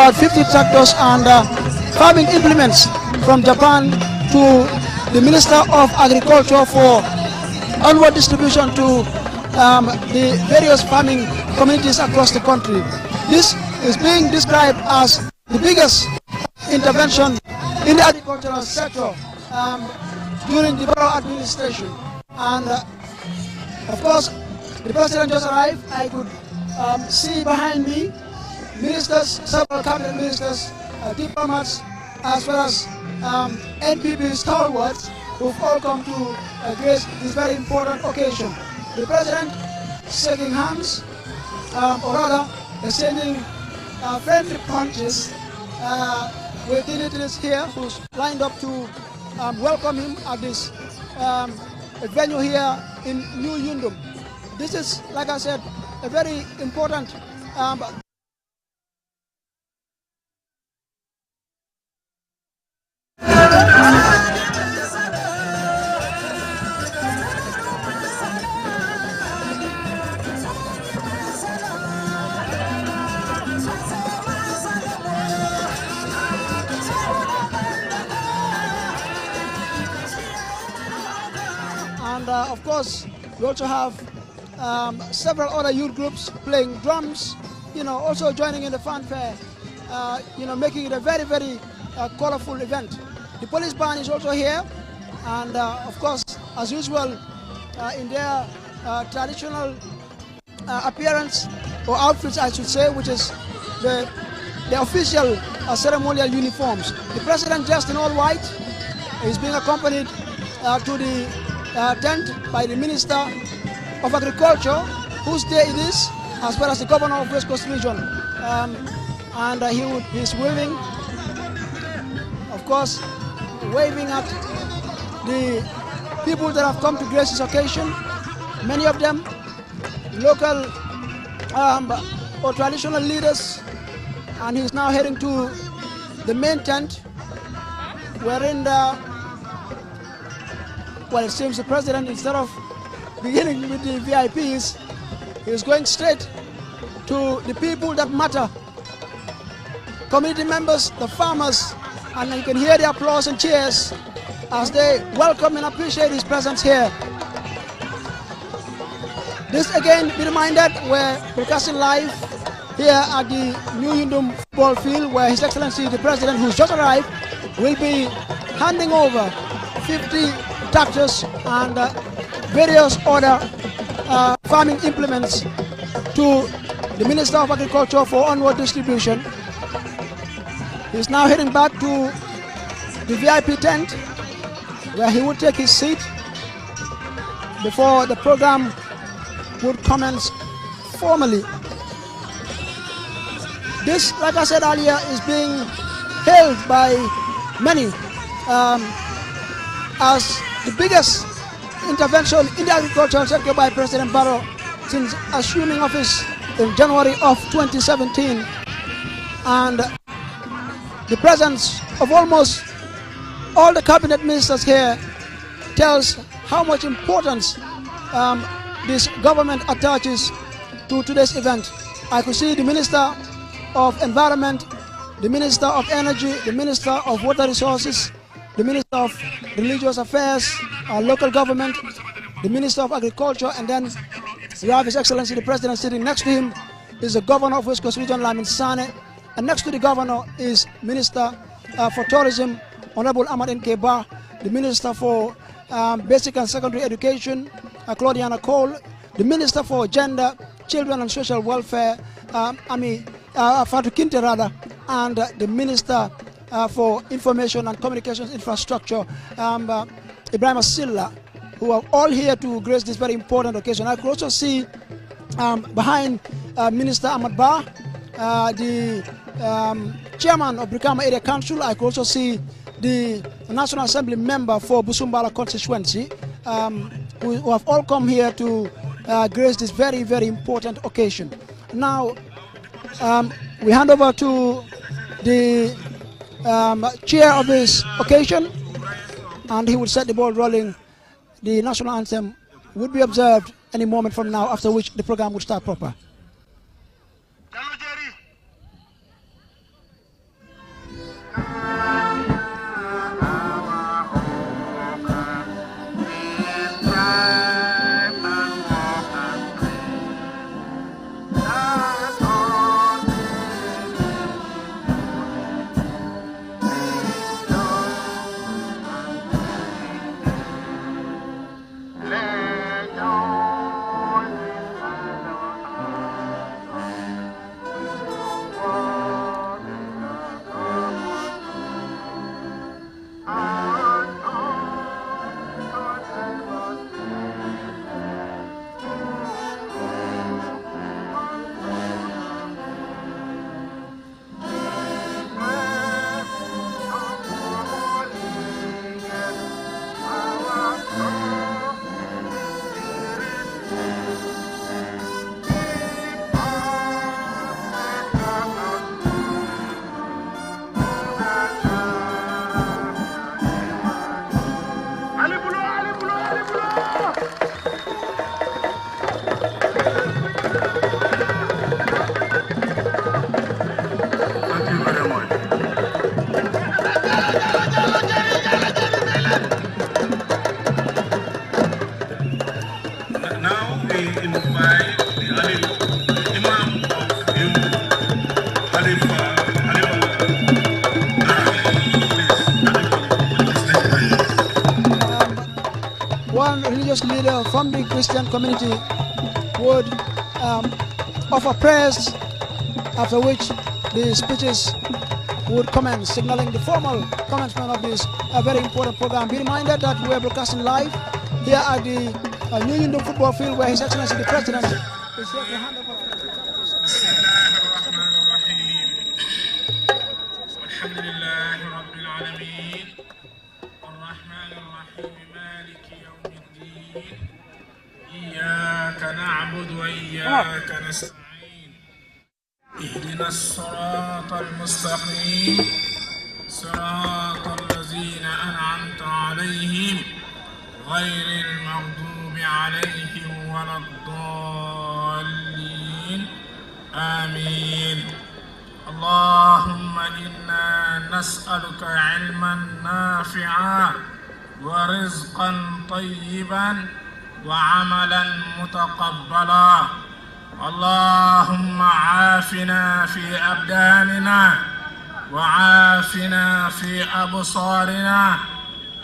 about 50 tractors and farming implements from Japan to the Minister of Agriculture for onward distribution to the various farming communities across the country. This is being described as the biggest intervention in the agricultural sector during the Barrow administration. And of course, the president just arrived. I could see behind me ministers, several cabinet ministers, diplomats, as well as NPP stalwarts who've all come to grace this very important occasion. The president shaking hands, or rather exchanging friendly punches with dignitaries here who's lined up to welcome him at this venue here in New Yundum. This is, like I said, a very important of course, we also have several other youth groups playing drums, also joining in the fanfare, making it a very, very colorful event. The police band is also here, and of course, as usual, in their traditional appearance, or outfits, I should say, which is the official ceremonial uniforms. The president, dressed in all white, is being accompanied to the tent by the Minister of Agriculture, whose day it is, as well as the Governor of West Coast Region. And he's waving, of course, waving at the people that have come to grace this occasion, many of them local or traditional leaders, and he's now heading to the main tent, wherein well, it seems the president, instead of beginning with the VIPs, is going straight to the people that matter. Community members, the farmers, and you can hear the applause and cheers as they welcome and appreciate his presence here. This again, be reminded, we're broadcasting live here at the New Yundum football field, where His Excellency the President, who's just arrived, will be handing over 50 tractors and various other farming implements to the Minister of Agriculture for onward distribution. He's now heading back to the VIP tent, where he will take his seat before the program would commence formally. This, like I said earlier, is being hailed by many as the biggest intervention in the agricultural sector by President Barrow since assuming office in January of 2017. And the presence of almost all the cabinet ministers here tells how much importance this government attaches to today's event. I could see the Minister of Environment, the Minister of Energy, the Minister of Water Resources, the Minister of Religious Affairs, Local Government, the Minister of Agriculture, and then we have His Excellency the President sitting next to him is the Governor of West Coast Region, Lamin Sane, and next to the Governor is Minister for Tourism, Honorable Ahmad Nkeba, the Minister for Basic and Secondary Education, Claudiana Cole, the Minister for Gender, Children and Social Welfare, Fatou Kinte rather, and the Minister for Information and Communications Infrastructure, Ibrahim Silla, who are all here to grace this very important occasion. I could also see behind Minister Ahmad Ba, the Chairman of Brikama Area Council. I could also see the National Assembly member for Busumbala constituency, who have all come here to grace this very, very important occasion. Now, we hand over to the chair of this occasion, and he will set the ball rolling. The national anthem would be observed any moment from now, after which the program would start proper. religious leader from the Christian community would offer prayers, after which the speeches would commence, signaling the formal commencement of this very important program. Be reminded that we are broadcasting live here at the New Yundum football field, where His Excellency the President is here to hand over. إياك نعبد وإياك نستعين اهدنا الصراط المستقيم صراط الذين أنعمت عليهم غير المغضوب عليهم ولا الضالين آمين. اللهم إنا نسألك علما نافعا ورزقا طيبا وعملا متقبلا. اللهم عافنا في أبداننا وعافنا في أبصارنا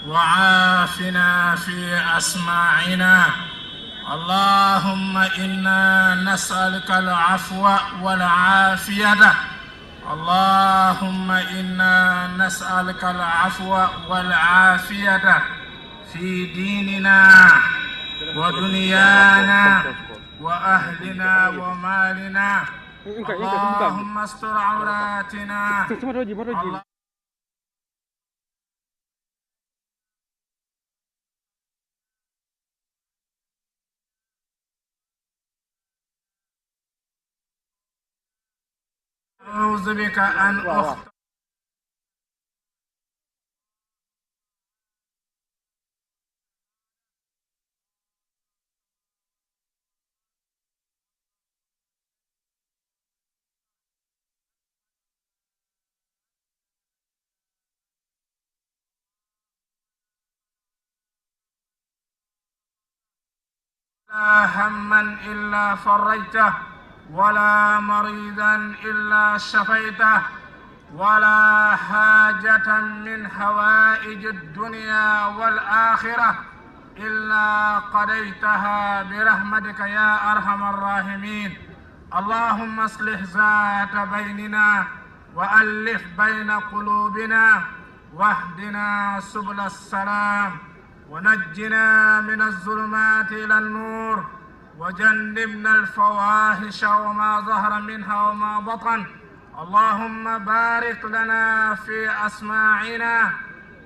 وعافنا في أسماعنا. اللهم إنا نسألك العفو والعافية. اللهم إنا نسألك العفو والعافية في ديننا ودنيانا وأهلنا ومالنا. اللهم استر عوراتنا. أعوذ بك أن أخطئ. لا هما إلا فرجته ولا مريضا إلا شفيته ولا حاجة من حوائج الدنيا والآخرة إلا قضيتها برحمتك يا أرحم الراحمين. اللهم اصلح ذات بيننا وألف بين قلوبنا واهدنا سبل السلام ونجنا من الظلمات إلى النور وجنبنا الفواحش وما ظهر منها وما بطن. اللهم بارك لنا في أسماعنا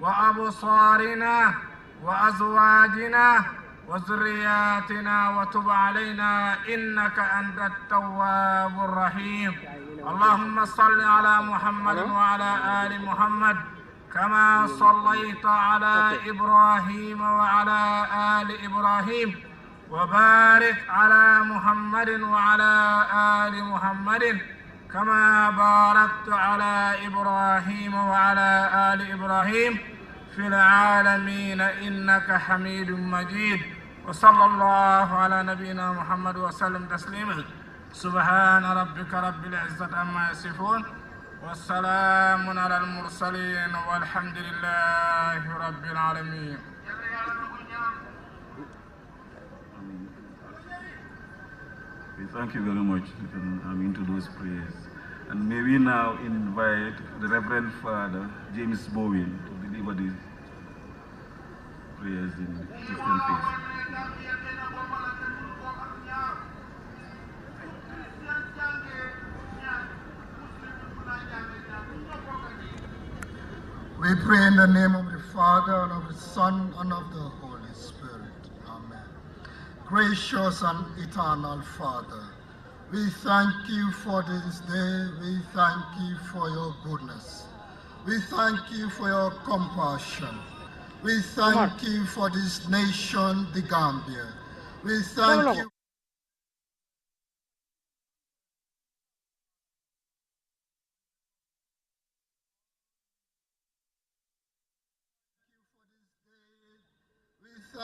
وأبصارنا وأزواجنا وذرياتنا وتب علينا إنك أنت التواب الرحيم. اللهم صل على محمد وعلى آل محمد كما صليت على إبراهيم وعلى آل إبراهيم وبارك على محمد وعلى آل محمد كما باركت على إبراهيم وعلى آل إبراهيم في العالمين إنك حميد مجيد. وصلى الله على نبينا محمد وسلم تسليما. سبحان ربك رب العزة عما يصفون والسلام على المرسلين والحمد لله رب العالمين. Thank you very much into those prayers. And may we now invite the Reverend Father James Bowen to deliver these prayers in Christian faith. We pray in the name of the Father, and of the Son, and of the Holy Spirit. Amen. Gracious and eternal Father, we thank you for this day. We thank you for your goodness. We thank you for your compassion. We thank you for this nation, the Gambia. We thank you.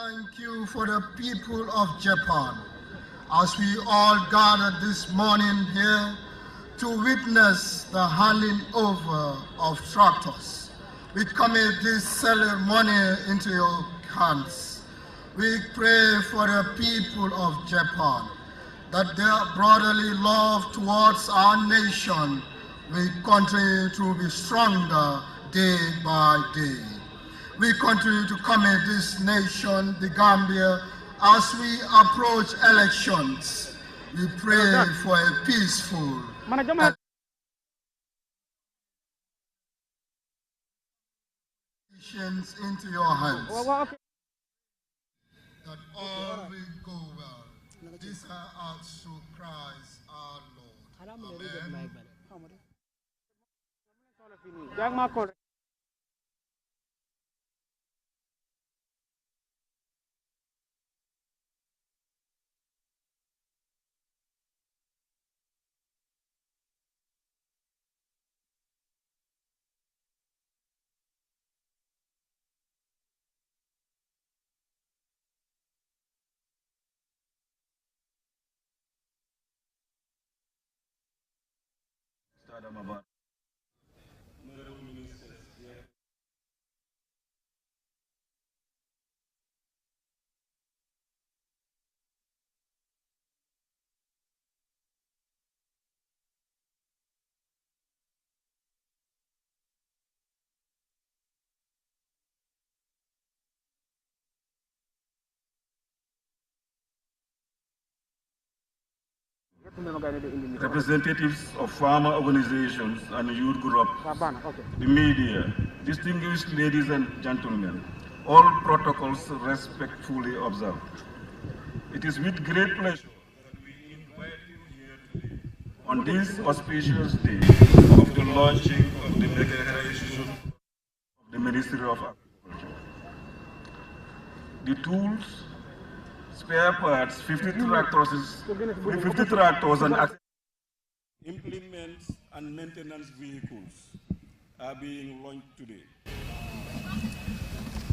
Thank you for the people of Japan, as we all gathered this morning here to witness the handing over of tractors. We commit this ceremony into your hands. We pray for the people of Japan, that their brotherly love towards our nation will continue to be stronger day by day. We continue to commit this nation, the Gambia, as we approach elections. We pray for a peaceful into your hands. That all will go well. This I ask through Christ our Lord. Amen. Representatives of farmer organizations and youth groups, the media, distinguished ladies and gentlemen, all protocols respectfully observed. It is with great pleasure that we invite you here today on this auspicious day of the launching of the mechanization of the Ministerial of Agriculture. The tools, spare parts, 50 tractors and implements and maintenance vehicles are being launched today.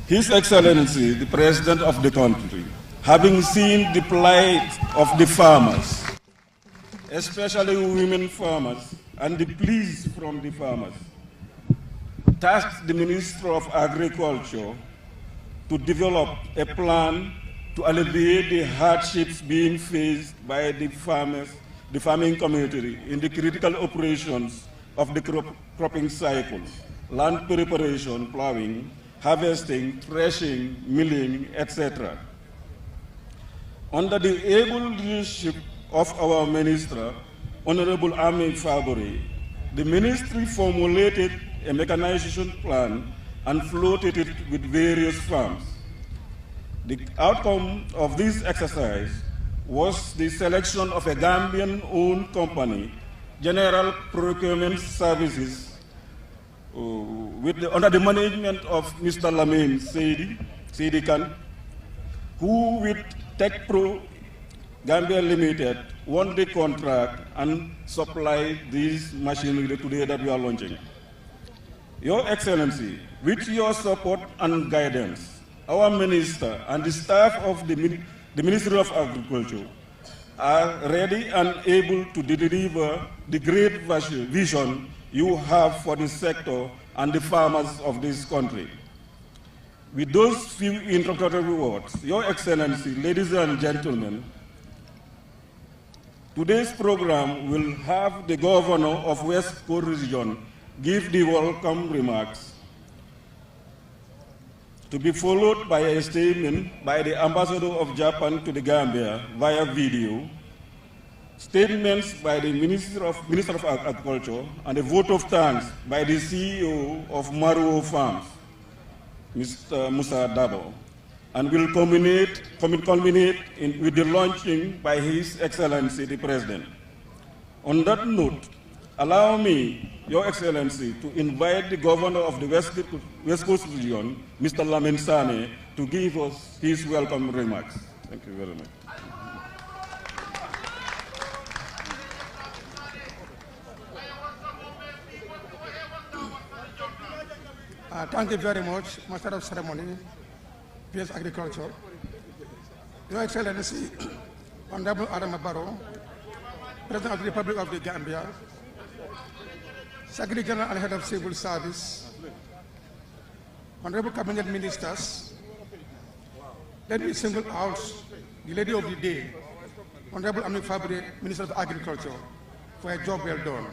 His Excellency, the President of the country, having seen the plight of the farmers, especially women farmers, and the pleas from the farmers, tasked the Minister of Agriculture to develop a plan to alleviate the hardships being faced by the farmers, the farming community in the critical operations of the cropping cycle, land preparation, plowing, harvesting, threshing, milling, etc. Under the able leadership of our Minister, Honorable Ami Faburi, the Ministry formulated a mechanization plan and floated it with various firms. The outcome of this exercise was the selection of a Gambian-owned company, General Procurement Services, under the management of Mr. Lamin Seidi Khan, who with Tech Pro Gambia Limited won the contract and supplied this machinery today that we are launching. Your Excellency, with your support and guidance, our Minister and the staff of the Ministry of Agriculture are ready and able to deliver the great vision you have for the sector and the farmers of this country. With those few introductory words, Your Excellency, ladies and gentlemen, today's program will have the Governor of West Coast Region give the welcome remarks, to be followed by a statement by the Ambassador of Japan to the Gambia via video, statements by the Minister of Agriculture, and a vote of thanks by the CEO of Barrow Farms, Mr. Musa Dabo, and will culminate with the launching by His Excellency the President. On that note, allow me, Your Excellency, to invite the Governor of the West Coast Region, Mr. Lamin Sane, to give us his welcome remarks. Thank you very much. Thank you very much, Master of Ceremony, PS Agriculture. Your Excellency, Honorable Adama Barrow, President of the Republic of the Gambia, Secretary General and Head of Civil Service, Honorable Cabinet Ministers, let me single out the Lady of the Day, Honorable Ami Fabre, Minister of Agriculture, for a job well done.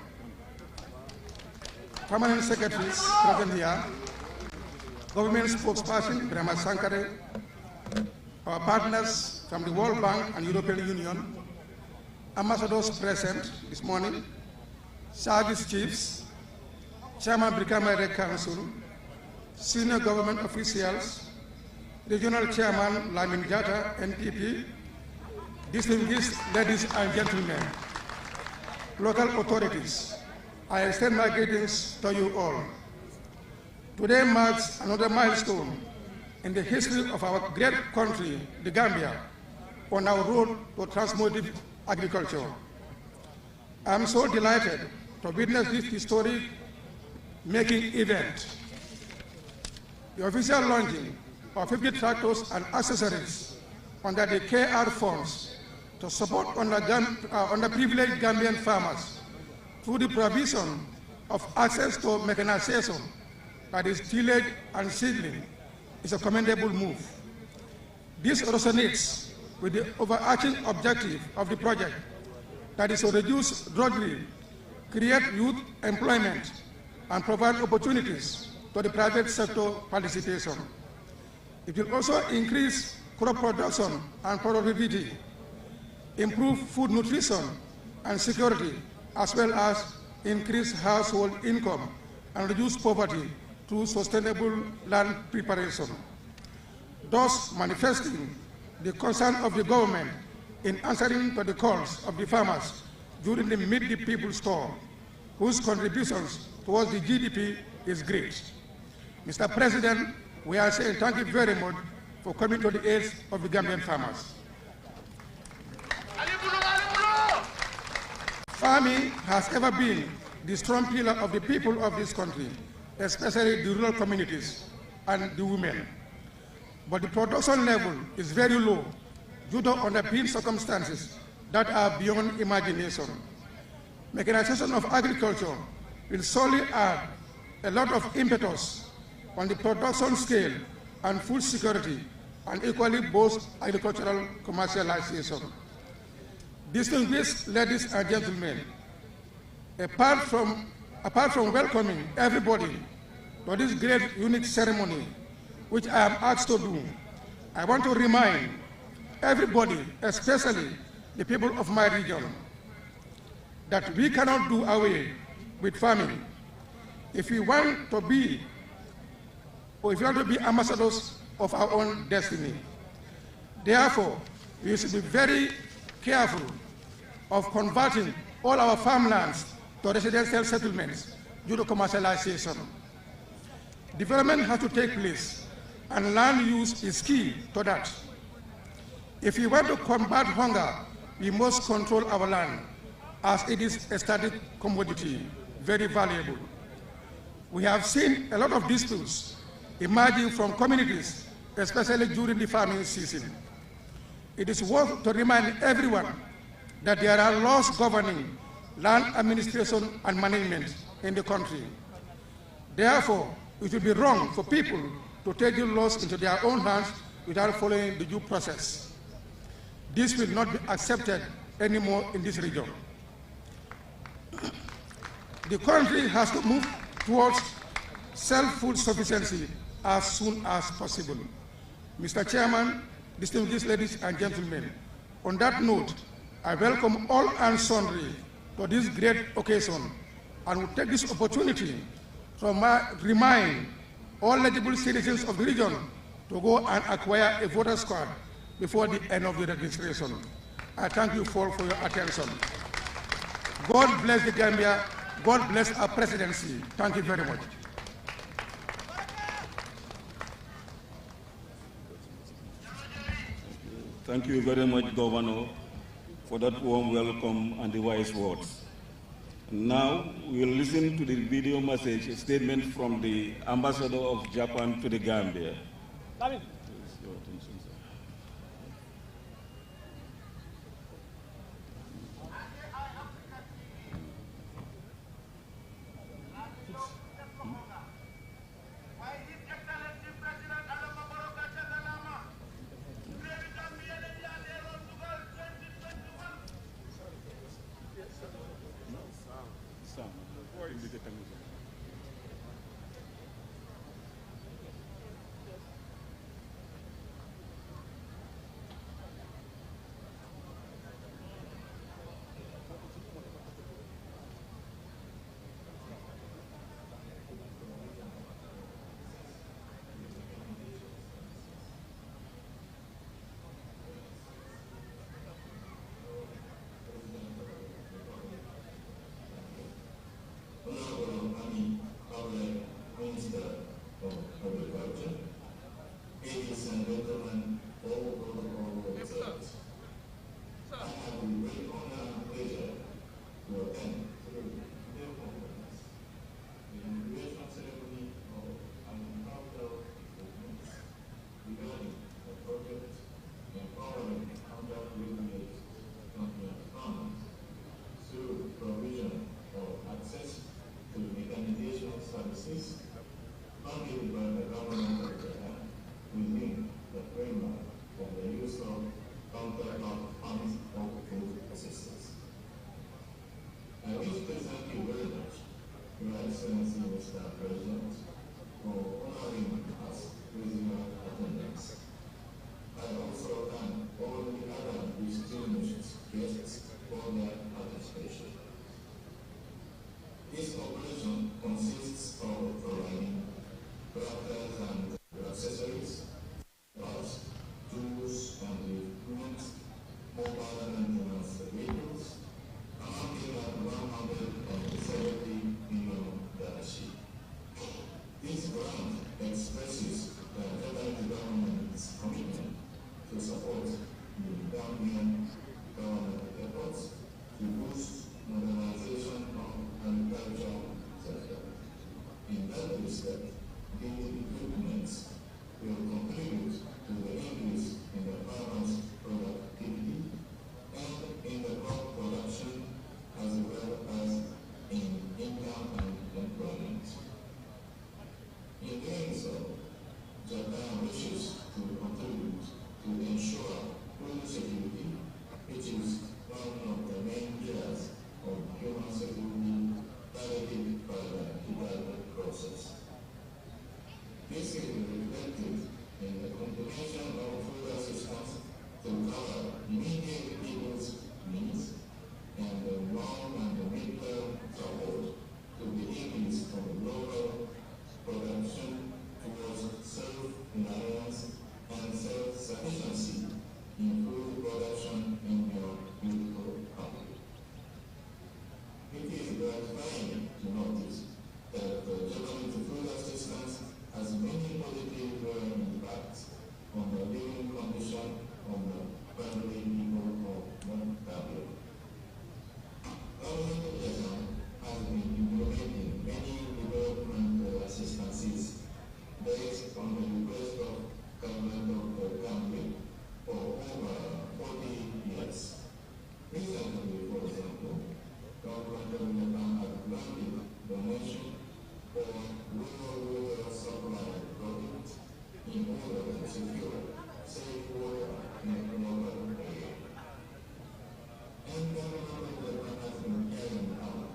Permanent secretaries present here, government spokesperson, Brahma Sankare, our partners from the World Bank and European Union, ambassadors present this morning, service chiefs, Chairman Brigadier Council, senior government officials, Regional Chairman Lamin Jata, NPP, distinguished ladies and gentlemen, local authorities, I extend my greetings to you all. Today marks another milestone in the history of our great country, the Gambia, on our road to transformative agriculture. I am so delighted to witness this historic making event. The official launching of 50 tractors and accessories under the KR funds to support underprivileged Gambian farmers through the provision of access to mechanization, that is tillage and seedling, is a commendable move. This resonates with the overarching objective of the project, that is to reduce drudgery, create youth employment, and provide opportunities to the private sector participation. It will also increase crop production and productivity, improve food nutrition and security, as well as increase household income and reduce poverty through sustainable land preparation, thus manifesting the concern of the government in answering to the calls of the farmers during the Meet the People store, whose contributions towards the GDP is great. Mr. President, we are saying thank you very much for coming to the aid of the Gambian farmers. Farming has ever been the strong pillar of the people of this country, especially the rural communities and the women. But the production level is very low due to underpinned circumstances that are beyond imagination. Mechanization of agriculture will solely add a lot of impetus on the production scale and food security, and equally boost agricultural commercialization. Distinguished ladies and gentlemen, apart from welcoming everybody to this great unique ceremony, which I am asked to do, I want to remind everybody, especially the people of my region, that we cannot do away with farming. If we want to be ambassadors of our own destiny. Therefore, we should be very careful of converting all our farmlands to residential settlements due to commercialization. Development has to take place, and land use is key to that. If we want to combat hunger, we must control our land, as it is a static commodity, very valuable. We have seen a lot of disputes emerging from communities, especially during the farming season. It is worth to remind everyone that there are laws governing land administration and management in the country. Therefore, it would be wrong for people to take the laws into their own hands without following the due process. This will not be accepted anymore in this region. The country has to move towards self-food sufficiency as soon as possible. Mr. Chairman, distinguished ladies and gentlemen, on that note, I welcome all and sundry to this great occasion and will take this opportunity to remind all eligible citizens of the region to go and acquire a voter's card before the end of the registration. I thank you all for your attention. God bless the Gambia. God bless our presidency. Thank you very much. Thank you very much, Governor, for that warm welcome and the wise words. Now, we will listen to the video message, a statement from the Ambassador of Japan to the Gambia. funded by the government of Japan within the framework of the use of counterpart funds of food assistance. I wish to thank you very much, Your Excellency Mr. President, for honoring us with your attendance. I also thank all the other distinguished guests for their participation. This operation consists of providing tractors and accessories, parts, tools and equipment, mobile maintenance vehicles, amounting at 170 million dollars. This grant expresses the federal government's commitment to support the Gambian government efforts to boost modernization of the agricultural sector. In that respect, these improvements will contribute to the increase in the farmers' productivity and in the crop production as well as in income and employment. In doing so, Japan wishes to contribute to ensure food security, which is one of the main pillars of human security targeted by the Kigali process. This is reflected in the continuation of food assistance to cover immediate people's needs and the long and the mid-term support to the increase of local production towards self-reliance and self-sufficiency in food production in your beautiful country. It is gratifying to notice that the Japanese food assistance has many positive impacts on the living condition of the family people of Gambia. Government of Japan has been implementing many development assistances based on the request of government of Gambia for over 40 years. Recently, for example, government of Japan has granted donation for rural water supply projects in order to secure safe water in the local area. And government of Japan has been carrying out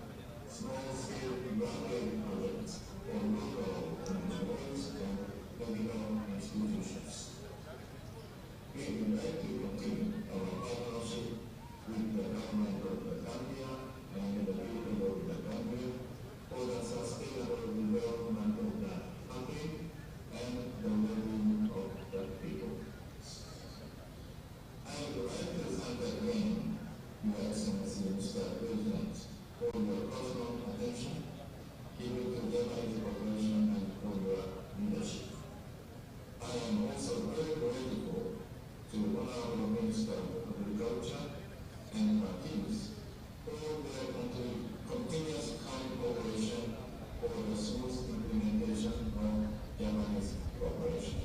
small-scale groundwork projects for local employees and medical institutions. We would like to continue our partnership with the government of Gambia and the people of the Gambia for the sustainable development of the country and the well-being of the people. I would like to thank again Your Excellency Mr. President for your personal attention given to Japanese population and for your leadership. I am also very grateful to Honorable Minister of Agriculture and Martins for their continuous kind cooperation for the smooth implementation of Japanese cooperation.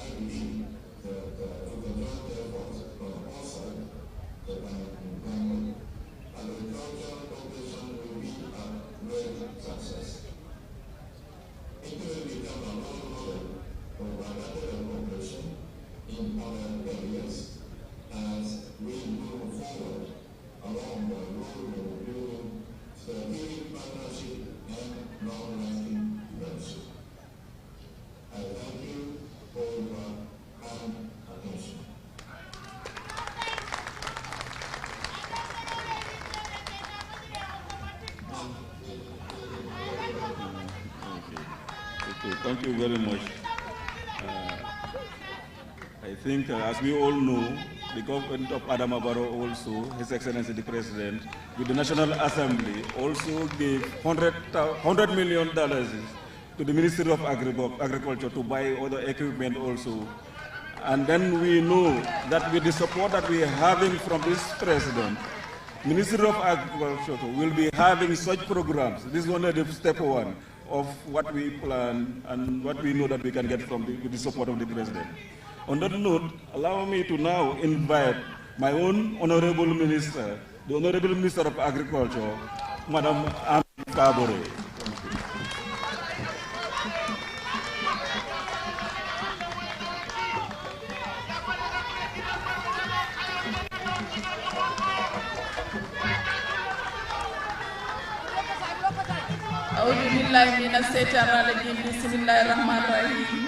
I believe that with the joint efforts from all sides, Japan and Gambia, agricultural cooperation will be a great success. It will become a role model for bilateral cooperation in other areas as we move forward along the road of building strategic partnership and long-lasting friendship. I thank you for your kind attention. Thank you very much. I think, as we all know, the government of Adama Barrow also, His Excellency the President, with the National Assembly, also gave $100 million to the Ministry of Agriculture to buy other equipment also. And then we know that with the support that we are having from this President, Ministry of Agriculture will be having such programs. This is only the step one of what we plan and what we know that we can get from with the support of the President. On that note, allow me to now invite my own Honorable Minister, the Honorable Minister of Agriculture, Madam Ami Kabore. أعوذ بالله من الشيطان الرجيم بسم الله الرحمن الرحيم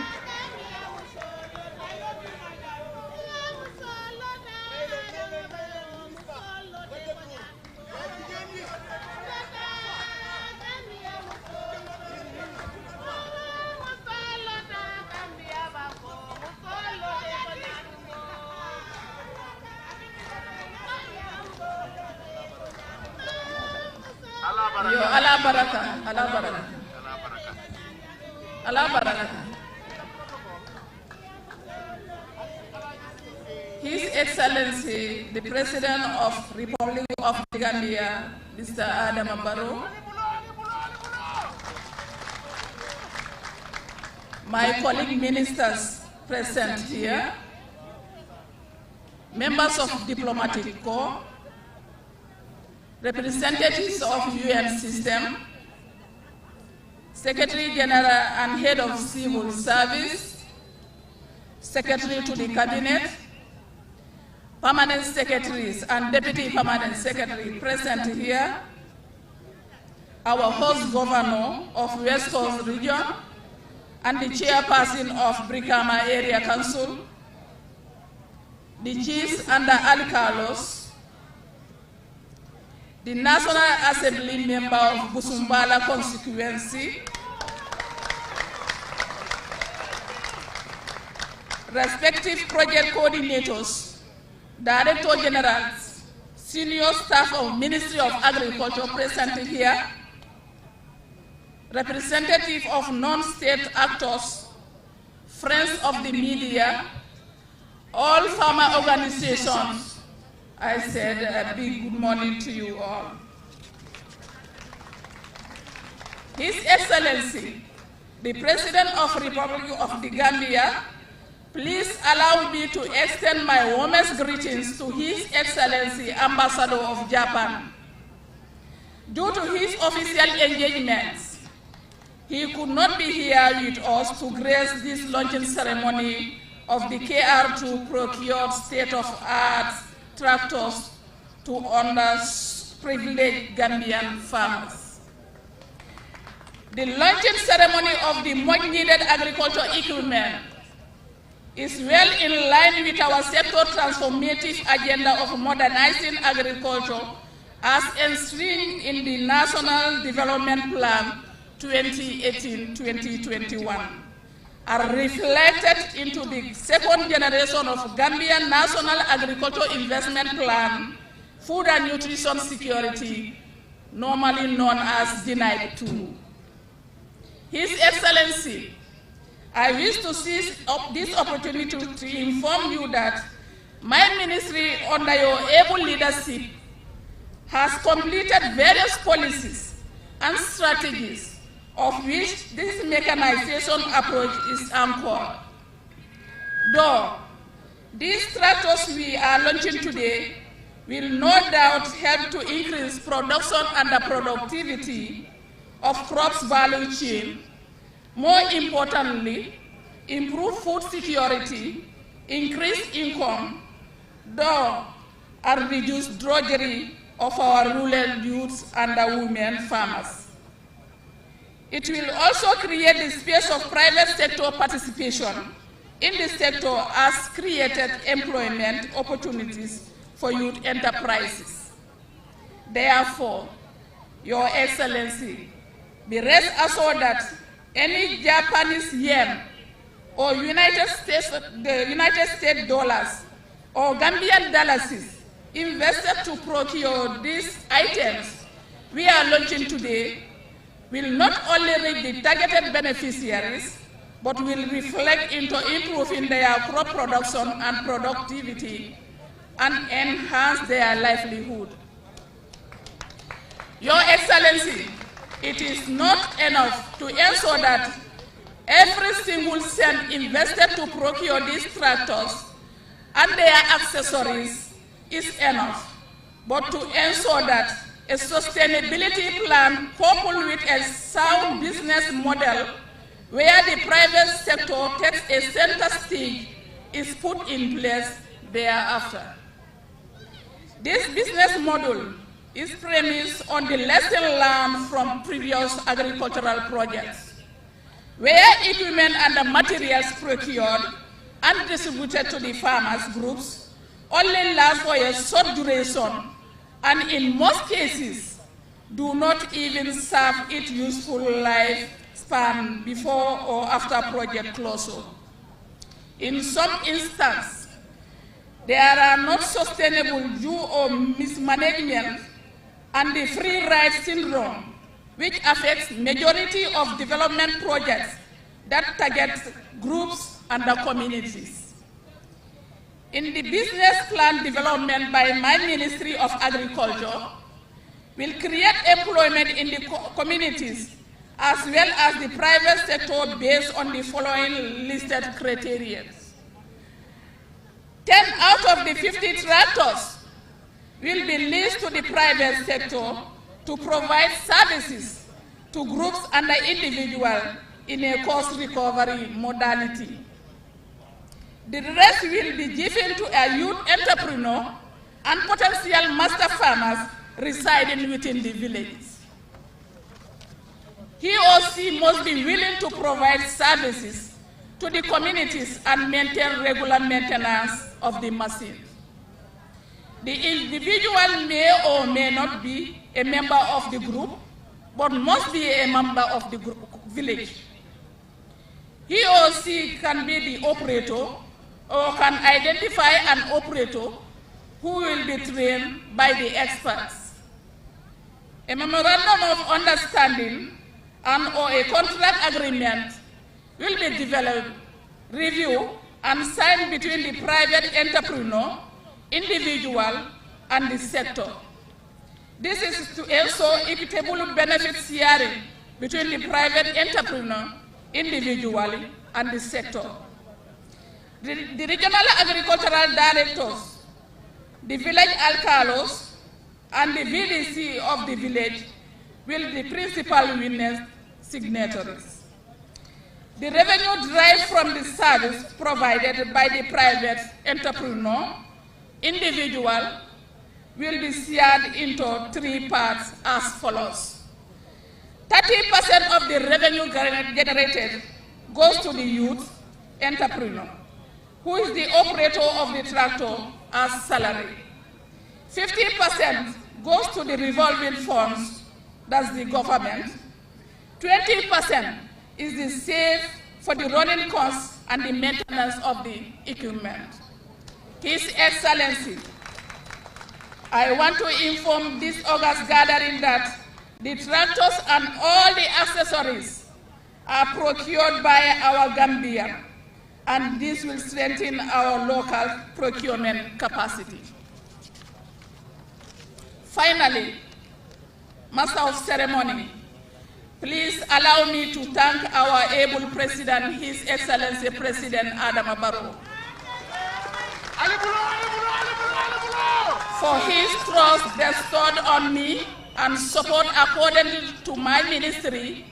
Yo ala baraka, ala baraka, ala baraka. His Excellency, the President of Republic of the Gambia, Mr. Adam Barrow, my colleague ministers present here, members of diplomatic corps, representatives of UN system, Secretary General and Head of Civil Service, Secretary to the Cabinet, Permanent Secretaries and Deputy Permanent Secretary present here, our host governor of West Coast Region, and the chairperson of Brikama Area Council, the chiefs under Ali Carlos, the National Assembly member of Busumbala constituency, respective project coordinators, director generals, senior staff of Ministry of Agriculture present here, representative of non-state actors, friends of the media, all farmer organizations. I said a big good morning to you all. His Excellency, the President of the Republic of the Gambia, please allow me to extend my warmest greetings to His Excellency, Ambassador of Japan. Due to his official engagements, he could not be here with us to grace this launching ceremony of the KR2 procured state-of-art tractors to underprivileged Gambian farmers. The launching ceremony of the much-needed agricultural equipment is well in line with our sector transformative agenda of modernizing agriculture as enshrined in the National Development Plan 2018-2021. Are reflected into the second generation of Gambian National Agricultural Investment Plan, Food and Nutrition Security, normally known as DNIP 2. His Excellency, I wish to seize this opportunity to inform you that my ministry, under your able leadership, has completed various policies and strategies of which this mechanization approach is anchored. Though these tractors we are launching today will no doubt help to increase production and the productivity of crops value chain, more importantly, improve food security, increase income, though and reduce drudgery of our rural youths and the women farmers. It will also create the space of private sector participation in the sector as created employment opportunities for youth enterprises. Therefore, Your Excellency, be rest assured that any Japanese yen or United States dollars or Gambian dollars invested to procure these items we are launching today will not only reach the targeted beneficiaries, but will reflect into improving their crop production and productivity and enhance their livelihood. Your Excellency, it is not enough to ensure that every single cent invested to procure these tractors and their accessories is enough, but to ensure that a sustainability plan coupled with a sound business model where the private sector takes a center stage is put in place thereafter. This business model is premised on the lesson learned from previous agricultural projects, where equipment and the materials procured and distributed to the farmers groups only last for a short duration and in most cases do not even serve its useful lifespan before or after project closure. In some instances, they are not sustainable due to mismanagement and the free ride syndrome, which affects majority of development projects that target groups and the communities. In the business plan development by my Ministry of Agriculture, will create employment in the communities as well as the private sector based on the following listed criteria. 10 out of the 50 tractors will be leased to the private sector to provide services to groups and the individual in a cost recovery modality. The rest will be given to a youth entrepreneur and potential master farmers residing within the village. He or she must be willing to provide services to the communities and maintain regular maintenance of the machine. The individual may or may not be a member of the group, but must be a member of the group, village. He or she can be the operator or can identify an operator who will be trained by the experts. A memorandum of understanding and or a contract agreement will be developed, reviewed, and signed between the private entrepreneur, individual, and the sector. This is to ensure equitable benefit sharing between the private entrepreneur, individually, and the sector. The regional agricultural directors, the village alcalos, and the VDC of the village will be principal witness signatories. The revenue derived from the service provided by the private entrepreneur, individual, will be shared into 3 parts as follows. 30% of the revenue generated goes to the youth entrepreneur, who is the operator of the tractor as salary. 50% goes to the revolving funds, that's the government. 20% is the save for the running costs and the maintenance of the equipment. His Excellency, I want to inform this August gathering that the tractors and all the accessories are procured by our Gambian, and this will strengthen our local procurement capacity. Finally, Master of Ceremony, please allow me to thank our able President, His Excellency President Adam Barrow, for his trust bestowed on me and support according to my ministry,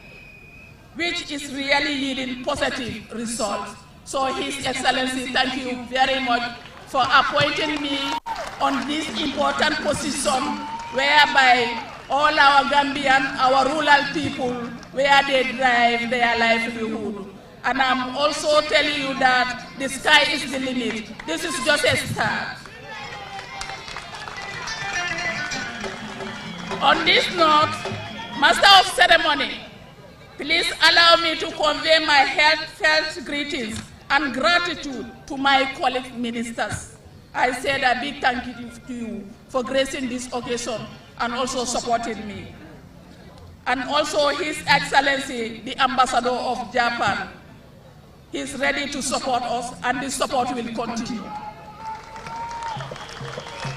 which is really yielding positive results. So His Excellency, thank you very much for appointing me on this important position whereby all our Gambian, our rural people, where they drive their livelihood. And I'm also telling you that the sky is the limit. This is just a start. On this note, Master of Ceremony, please allow me to convey my heartfelt greetings and gratitude to my colleague ministers. I said a big thank you to you for gracing this occasion and also supporting me. And also His Excellency, the Ambassador of Japan, is ready to support us, and this support will continue.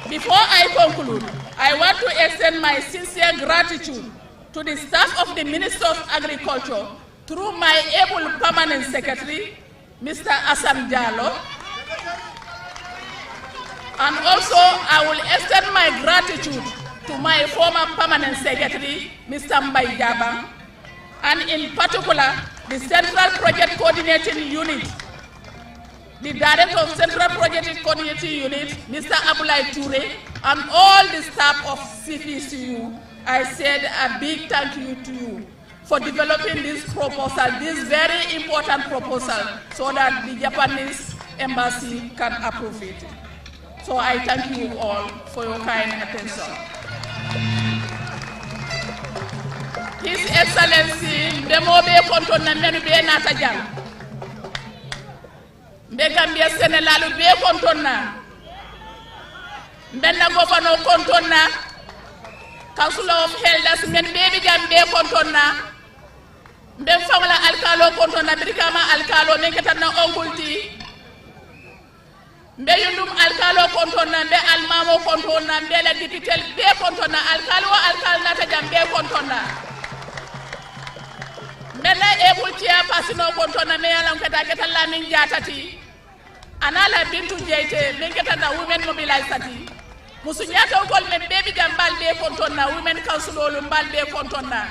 Before I conclude, I want to extend my sincere gratitude to the staff of the Ministry of Agriculture through my able permanent secretary, Mr. Asan Jallo. And also, I will extend my gratitude to my former permanent secretary, Mr. Mbai Jabang, and in particular, the Central Project Coordinating Unit, the Director of Central Project Coordinating Unit, Mr. Abulai Toure, and all the staff of CPCU, I said a big thank you to you for developing this proposal, this very important proposal, so that the Japanese embassy can approve it. So I thank you all for your kind attention. His Excellency, Mbemobe Kontona Menube Natajal, Mbegambia Senelalu Be Kontona, Mbenna Governor Kontona, Council of Elders Men Baby Jambe Kontona, Mbem Famala Alkalo Kontona, Brikama Alkalo, Neketana Ongulti, Mbe Yundum Alkalo Kontona, Mbe Almamo Kontona, Mbe la Dipitel Be Kontona, Alkalo Alkal Natajam Be Kontona. Mbena Ebultia Pasino Kontona, Me Alam Keta Lamin Jatati, Anala Bintu Jete, Neketana Women Mobilizati. Musunyata ukol men baby jambal be kontonna women council olumbal be kontonna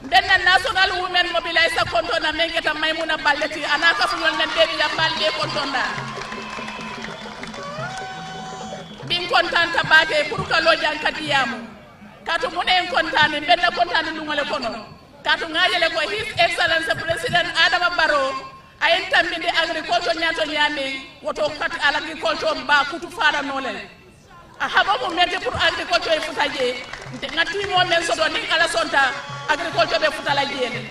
denna national women mobilize kontonna mengeta maimuna balleti anaka funyol men baby jambal be kontonna bin kontanta bake pour ka lo jankatiyamu katu munen kontane benna kontane lungole kono katu ngajele ko His Excellency President Adama Barrow ayen tambinde agriculture nyato nyame woto kat agriculture ba kutu fara nolele a haba mo mette pour agriculture e futaje ngati mo men sodo ni ala sonta agriculture be futala jele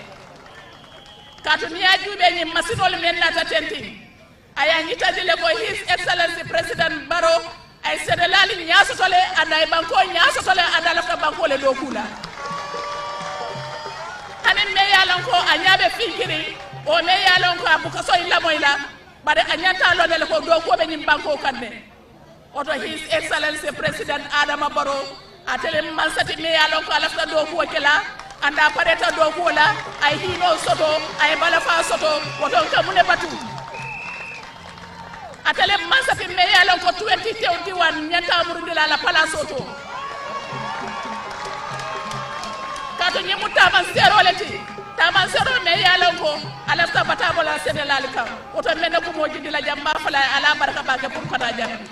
katu ni ajube ni masinol men nata tenti aya ngita dile ko His Excellency President Barrow ay sedelali nyaso tole ada banko nyaso tole ada lafta banko le dokula hanin me yalon ko anyabe fikiri o me yalon ko abuka so illa moyla bare anyata lo le ko do ko be nyim banko kanne oto His Excellency President Adama Barrow atele mansati me yalon ko alafta do ko kala anda pareta do ko la ay hino soto ay balafa soto woto kamune batu atele mansati me yalon ko 2021 nyanta murundila la pala soto kato nyimu taman zero leti taman zero me yalon ko alafta batabola senelal kam woto mena ko moji dila jamba fala ala baraka bake pour kata jambi.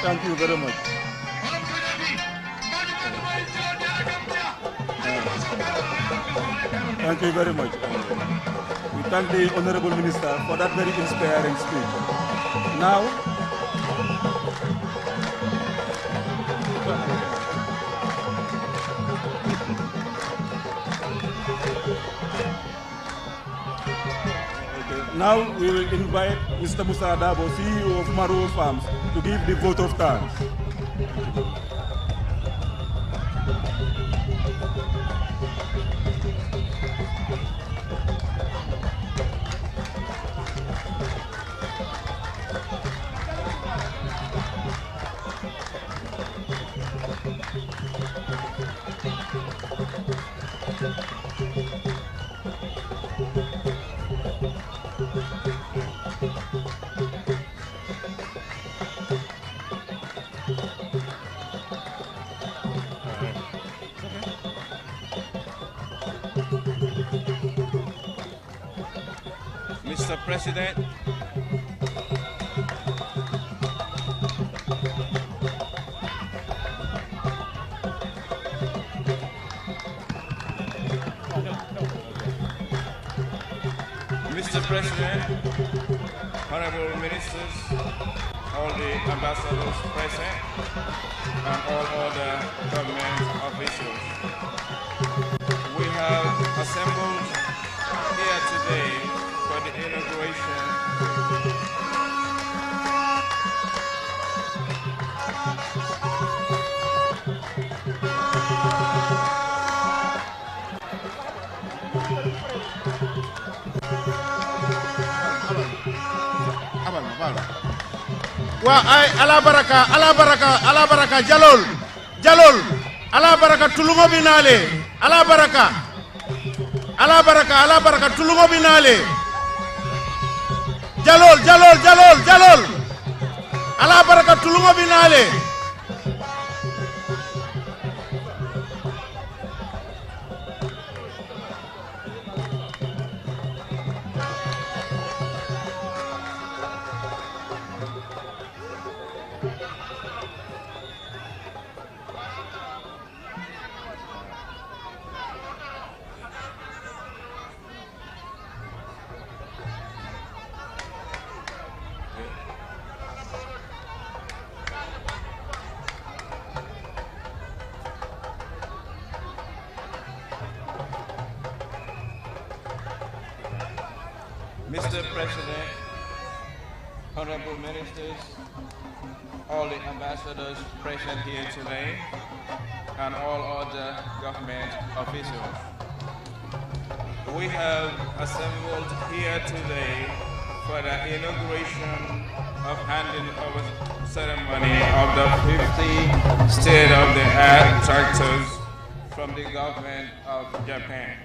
Thank you very much. Thank you very much. We thank the Honorable Minister for that very inspiring speech. Now, now we will invite Mr. Musa Dabo, CEO of Barrow Farms, to give the vote of thanks. Mr. President, Mr. President, honorable ministers, all the ambassadors present, and all other government officials. We have assembled here today for the inauguration wa ay ala baraka jalol ala baraka tulungo binale ala baraka tulungo binale jalol ala baraka tulungo binale Mr. President, honorable ministers, all the ambassadors present here today, and all other government officials. We have assembled here today for the inauguration of handing over ceremony of the 50 state-of-the-art tractors from the government of Japan.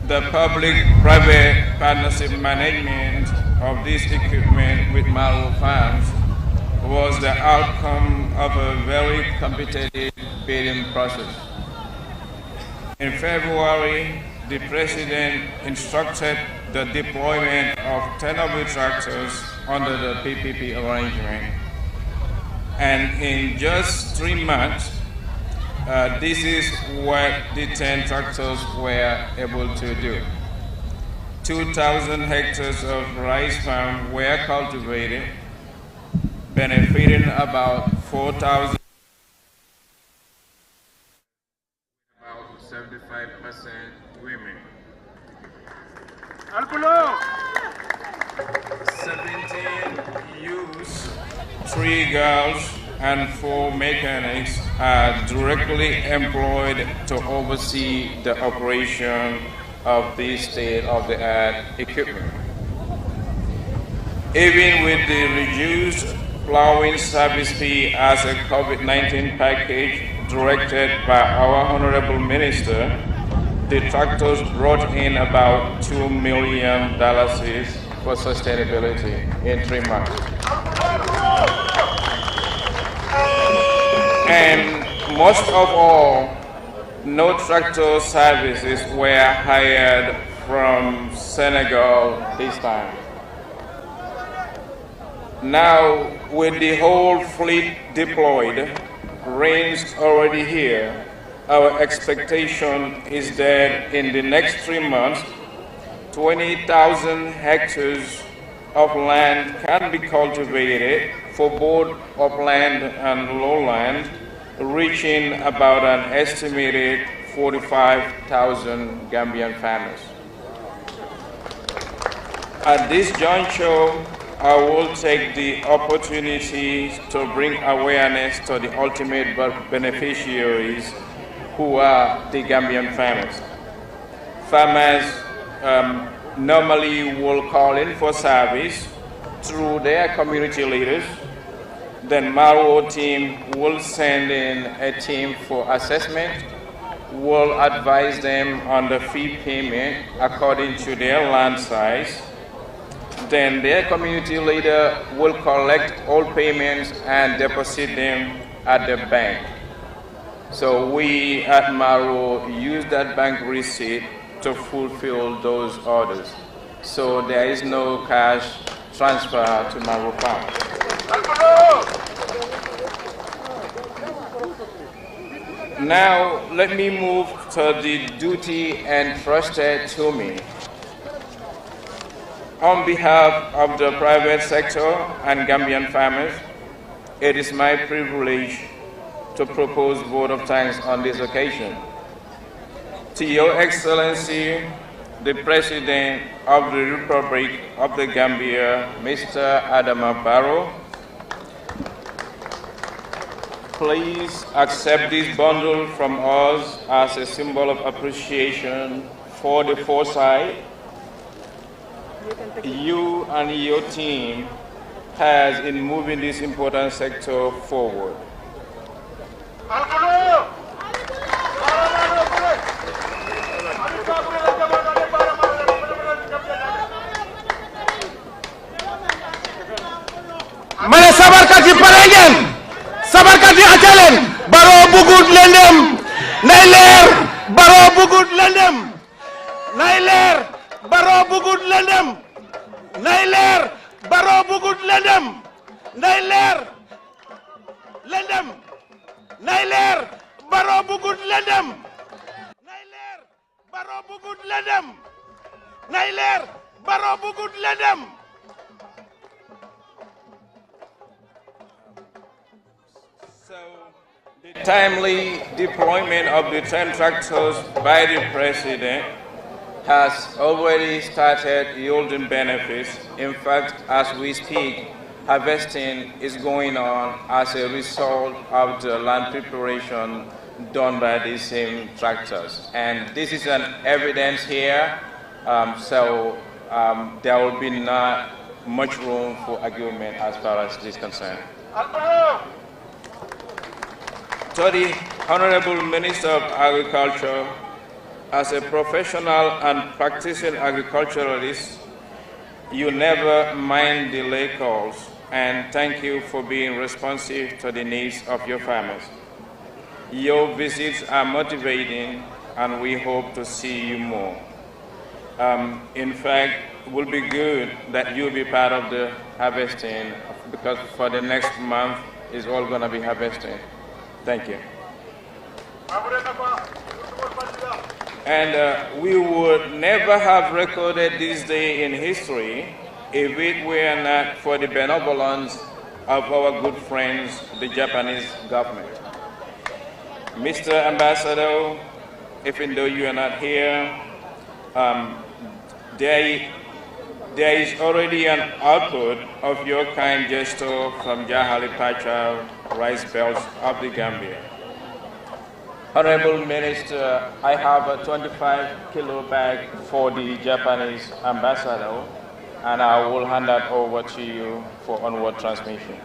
The public-private partnership management of this equipment with Barrow Farms was the outcome of a very competitive bidding process. In February, the President instructed the deployment of 10 of the tractors under the PPP arrangement. And in just 3 months, this is what the 10 tractors were able to do. 2,000 hectares of rice farm were cultivated, benefiting about 4,000, about 75% women. 17 youths, 3 girls, and 4 mechanics are directly employed to oversee the operation of this state-of-the-art equipment. Even with the reduced plowing service fee as a COVID-19 package directed by our Honorable Minister, the tractors brought in about $2 million for sustainability in 3 months. And most of all, no tractor services were hired from Senegal this time. Now, with the whole fleet deployed, rains already here, our expectation is that in the next 3 months, 20,000 hectares of land can be cultivated for both upland and lowland, reaching about an estimated 45,000 Gambian farmers. At this juncture, I will take the opportunity to bring awareness to the ultimate beneficiaries, who are the Gambian farmers. Farmers normally will call in for service through their community leaders. Then Barrow team will send in a team for assessment, will advise them on the fee payment according to their land size. Then their community leader will collect all payments and deposit them at the bank. So we at Barrow use that bank receipt to fulfill those orders. So there is no cash transfer to Barrow Farm. Now let me move to the duty entrusted to me. On behalf of the private sector and Gambian farmers, it is my privilege to propose vote of thanks on this occasion. To Your Excellency, the President of the Republic of the Gambia, Mr. Adama Barrow, please accept this bundle from us as a symbol of appreciation for the foresight you and your team has in moving this important sector forward. Mane sabarkat yi pare ngeen sabarkat yi acca leen Barrow bugut lëndëm nay leer Barrow bugut lëndëm nay leer Barrow bugut lëndëm nay leer Barrow bugut lëndëm nay leer lëndëm nay leer Barrow bugut lëndëm nay leer Barrow bugut lëndëm nay leer Barrow bugut lëndëm. So, the timely deployment of the 10 tractors by the President has already started yielding benefits. In fact, as we speak, harvesting is going on as a result of the land preparation done by these same tractors. And this is an evidence here, there will be not much room for argument as far as this is concerned. To the Honorable Minister of Agriculture, as a professional and practicing agriculturalist, you never mind delay calls, and thank you for being responsive to the needs of your farmers. Your visits are motivating, and we hope to see you more. In fact, it will be good that you'll be part of the harvesting, because for the next month, it's all going to be harvesting. Thank you. And we would never have recorded this day in history if it were not for the benevolence of our good friends, the Japanese government. Mr. Ambassador, even though you are not here, there is already an output of your kind gesture from Jahali Pacha rice belts of the Gambia. Honorable Minister, I have a 25-kilo bag for the Japanese ambassador, and I will hand that over to you for onward transmission.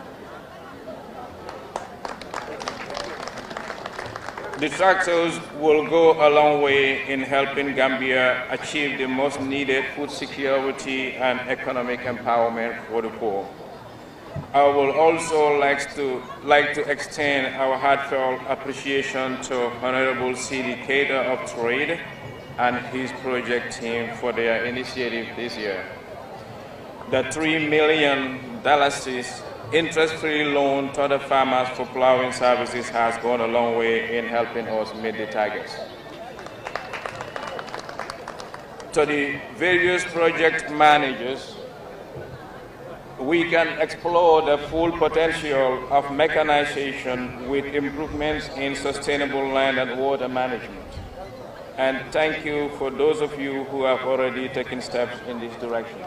The tractors will go a long way in helping Gambia achieve the most needed food security and economic empowerment for the poor. I will also like to extend our heartfelt appreciation to Honorable C.D. Cater of Trade and his project team for their initiative this year. The $3 million interest-free loan to the farmers for plowing services has gone a long way in helping us meet the targets. To the various project managers, we can explore the full potential of mechanization with improvements in sustainable land and water management. And thank you for those of you who have already taken steps in this direction.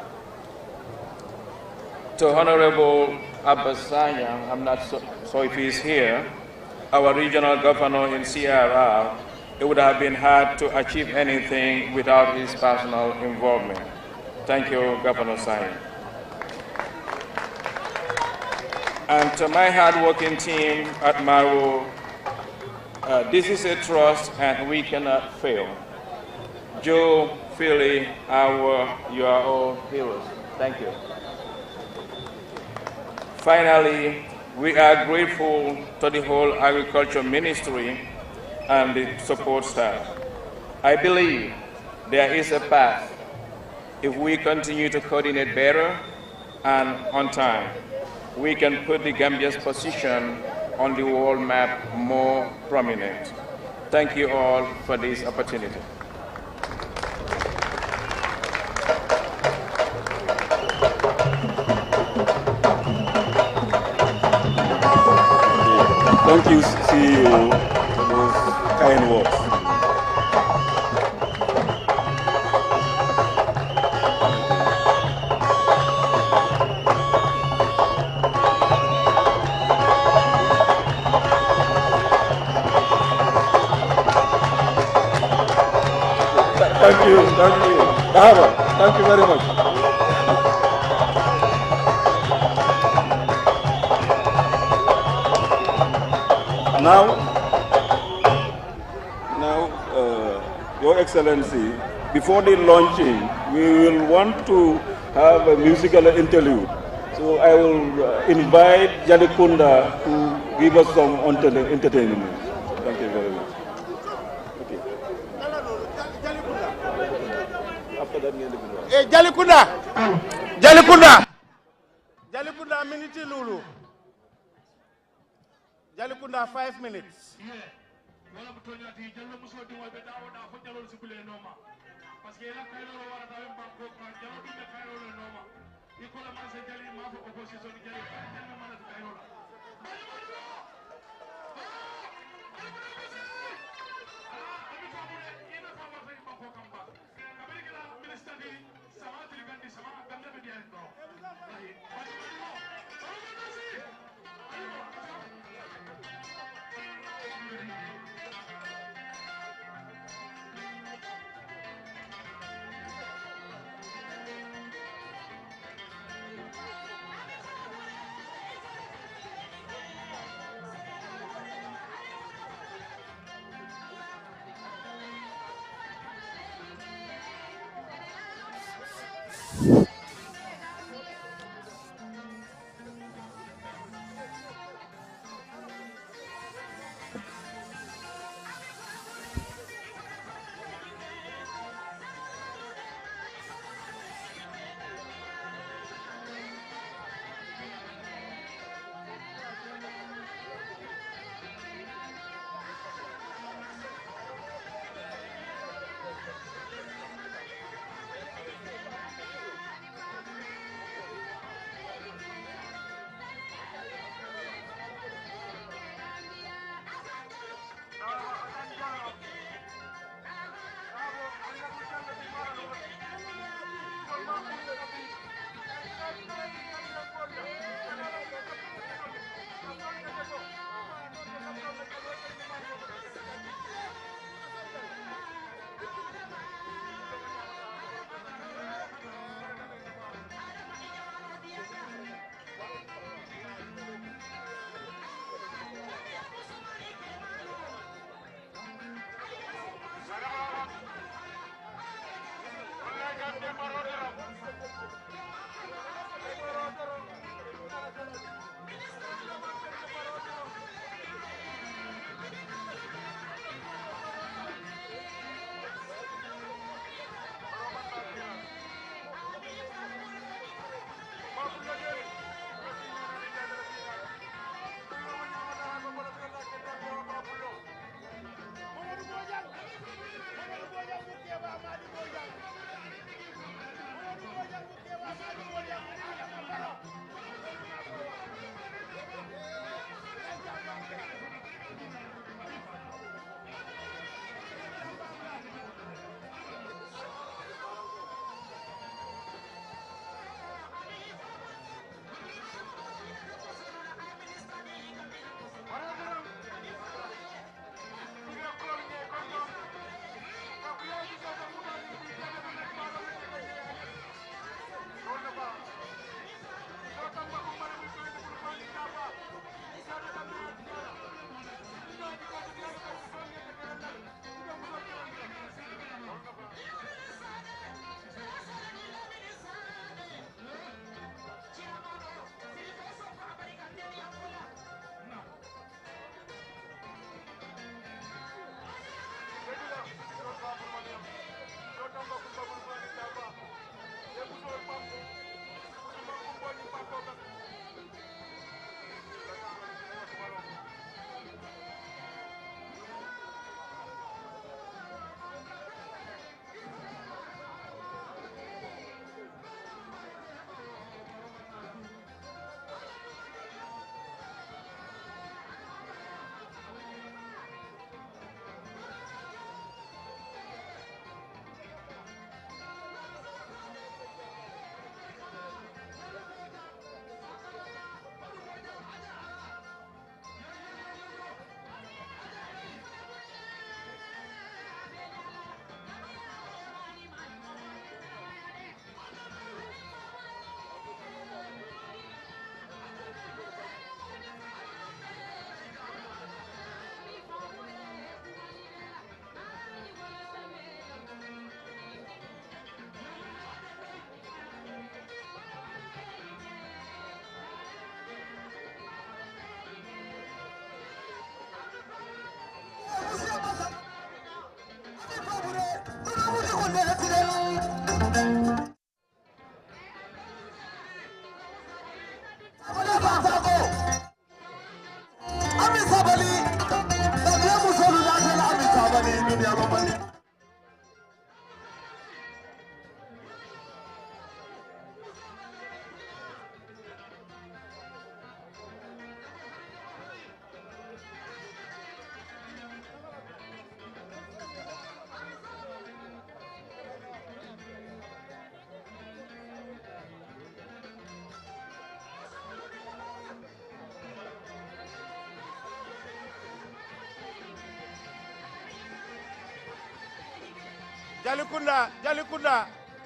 To Honorable Abbasanya, I'm not so if he's here, our regional governor in CRR, it would have been hard to achieve anything without his personal involvement. Thank you, Governor Sanya. And to my hard-working team at Barrow, this is a trust and we cannot fail. Joe, Philly, you are all heroes. Thank you. Finally, we are grateful to the whole Agriculture Ministry and the support staff. I believe there is a path if we continue to coordinate better and on time. We can put the Gambia's position on the world map more prominent. Thank you all for this opportunity. Thank you, CEO, for those kind words. Thank you, Barrow, thank you very much. Now, Your Excellency, before the launching, we will want to have a musical interlude. So I will invite Jalikunda to give us some entertainment. Thank you very much. Okay. After that, Jalikunda! Jalikunda! Jalikunda, minute Lulu. Jalikunda, 5 minutes.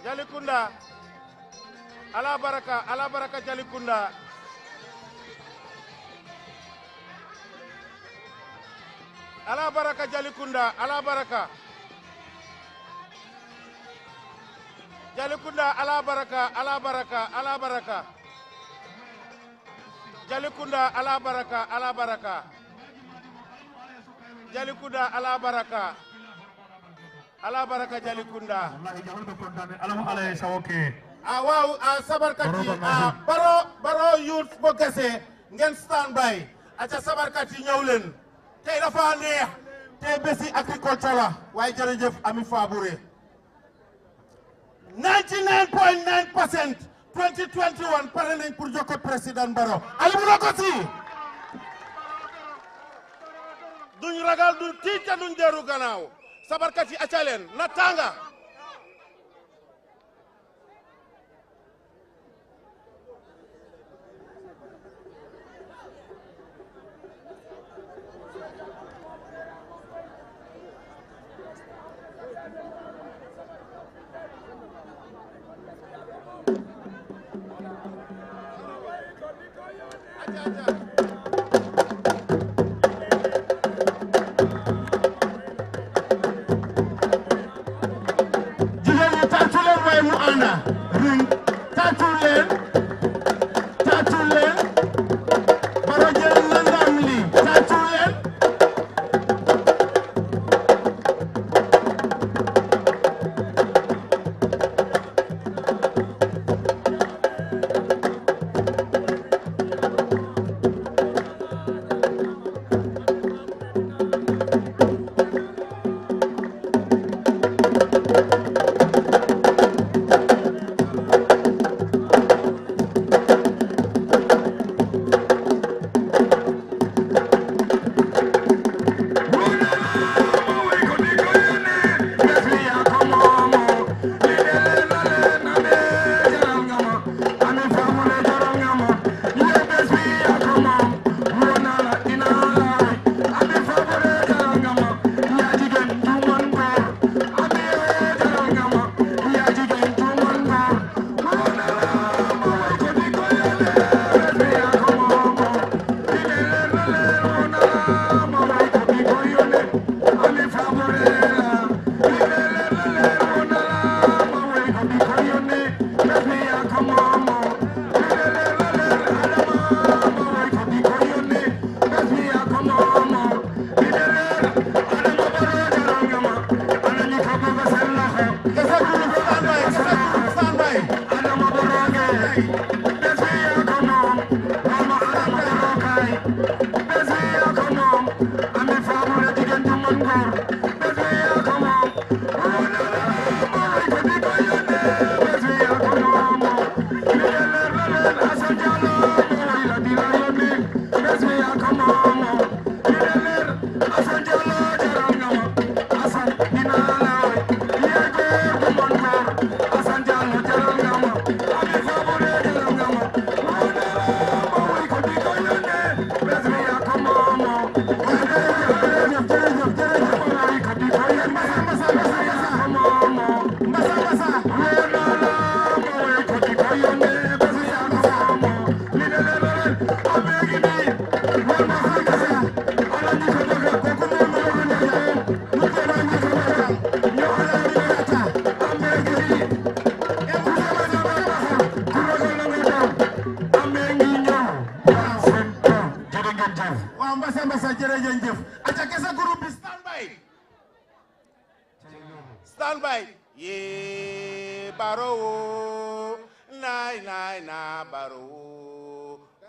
Jalikunda. Ala baraka Jalikunda. Ala baraka Jalikunda, ala baraka. Jalikunda, ala baraka. Jalikunda, ala baraka. Jalikunda, ala baraka. Ala baraka Jalikunda. Wow, sabarkati Barrow youth bo kese ngeen stand by. Aca sabarkati ñëw leen. Tey dafa neex. Tey bési agriculture la. Waaye jërëjëf Ami Fabouré. 99.9% 2021 pare nañ pour jokko président Barrow. Ali mu ko si. Duñ ragal duñ tiit te duñ deeru gannaaw. Sabarkati aca leen na tanga.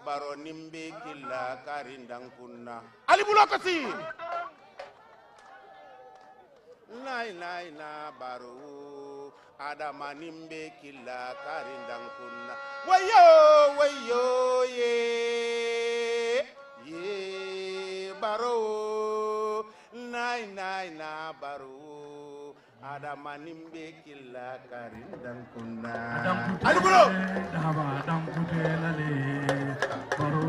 baro nimbe killa karindang kunna ali buloko si nai baro adama nimbe killa karindang kunna wayo ye baro nai baro adama nimbe killa karindang kunna ali bulo daba dam kutelale baro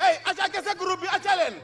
hey acha kese groupe bi acha len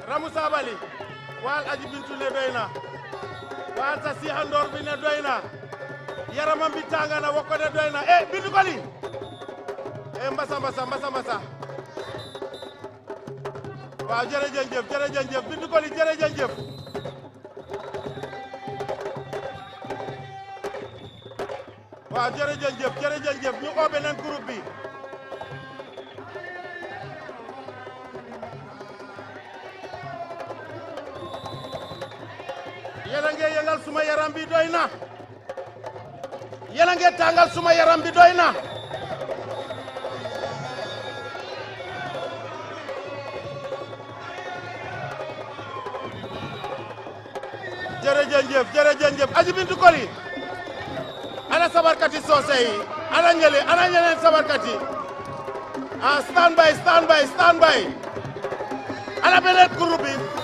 Ramu Sabali wal aji bintu le doyna wal sa si andor bi ne doyna yaramam bi tangana wako ne doyna bintu koli mbasa waaw jërëjëf bintu koli jërëjëf waaw jërëjëf ñu oo beneen groupe bi yéen a ngi yëngal suma yaram bi doy na yéen a ngi tàngal suma yaram bi doy na jërëjëf aji bintu koli ana sabarkati soose yi ana ñeneen sabarkati stand by ana beneen groupe bi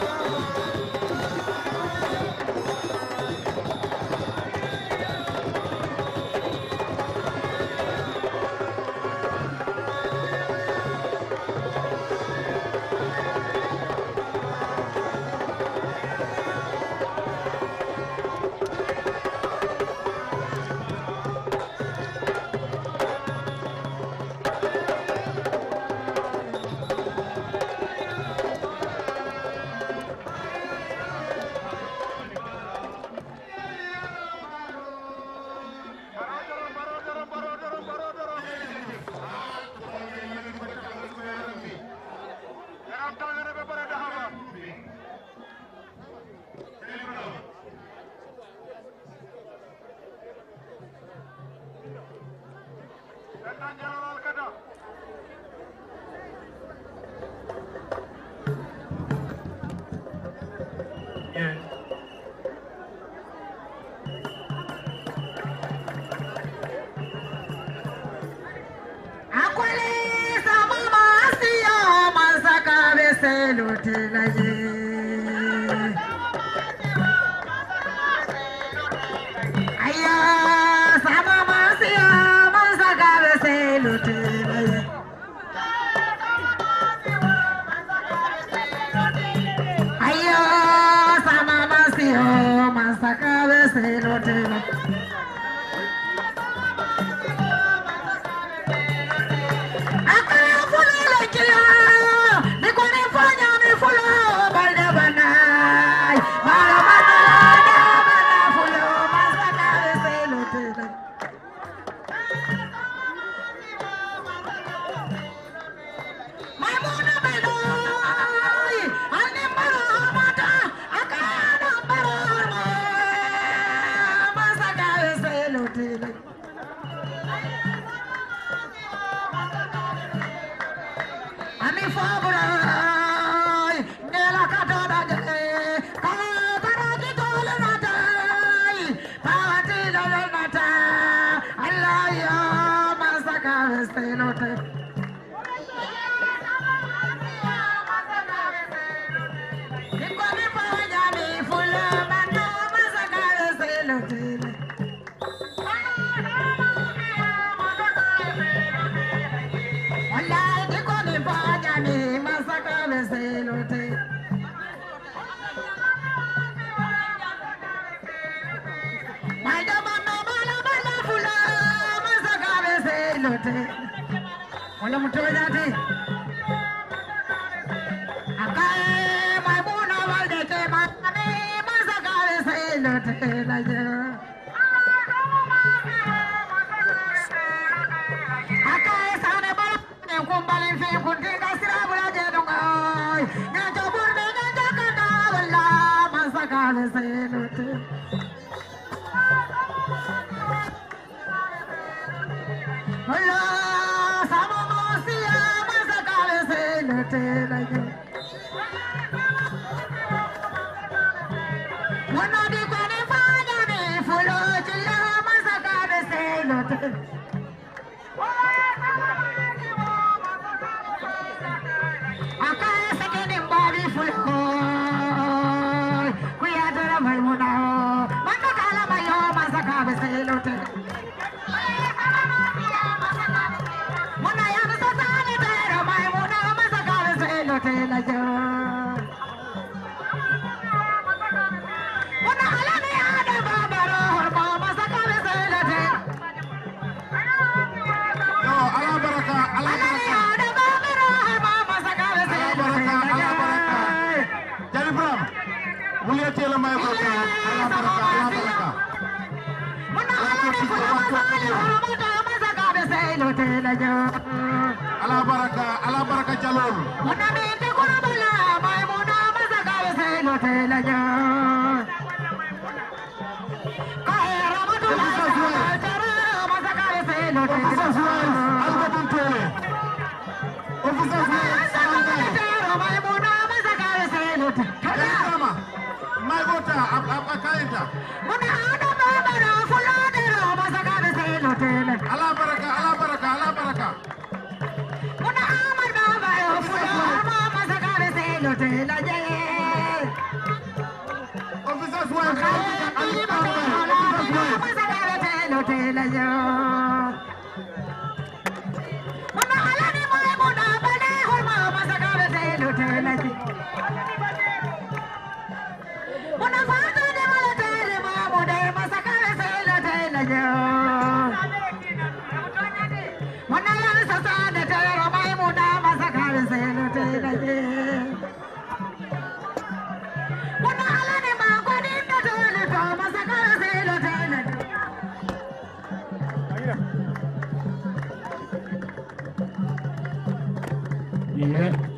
Yeah.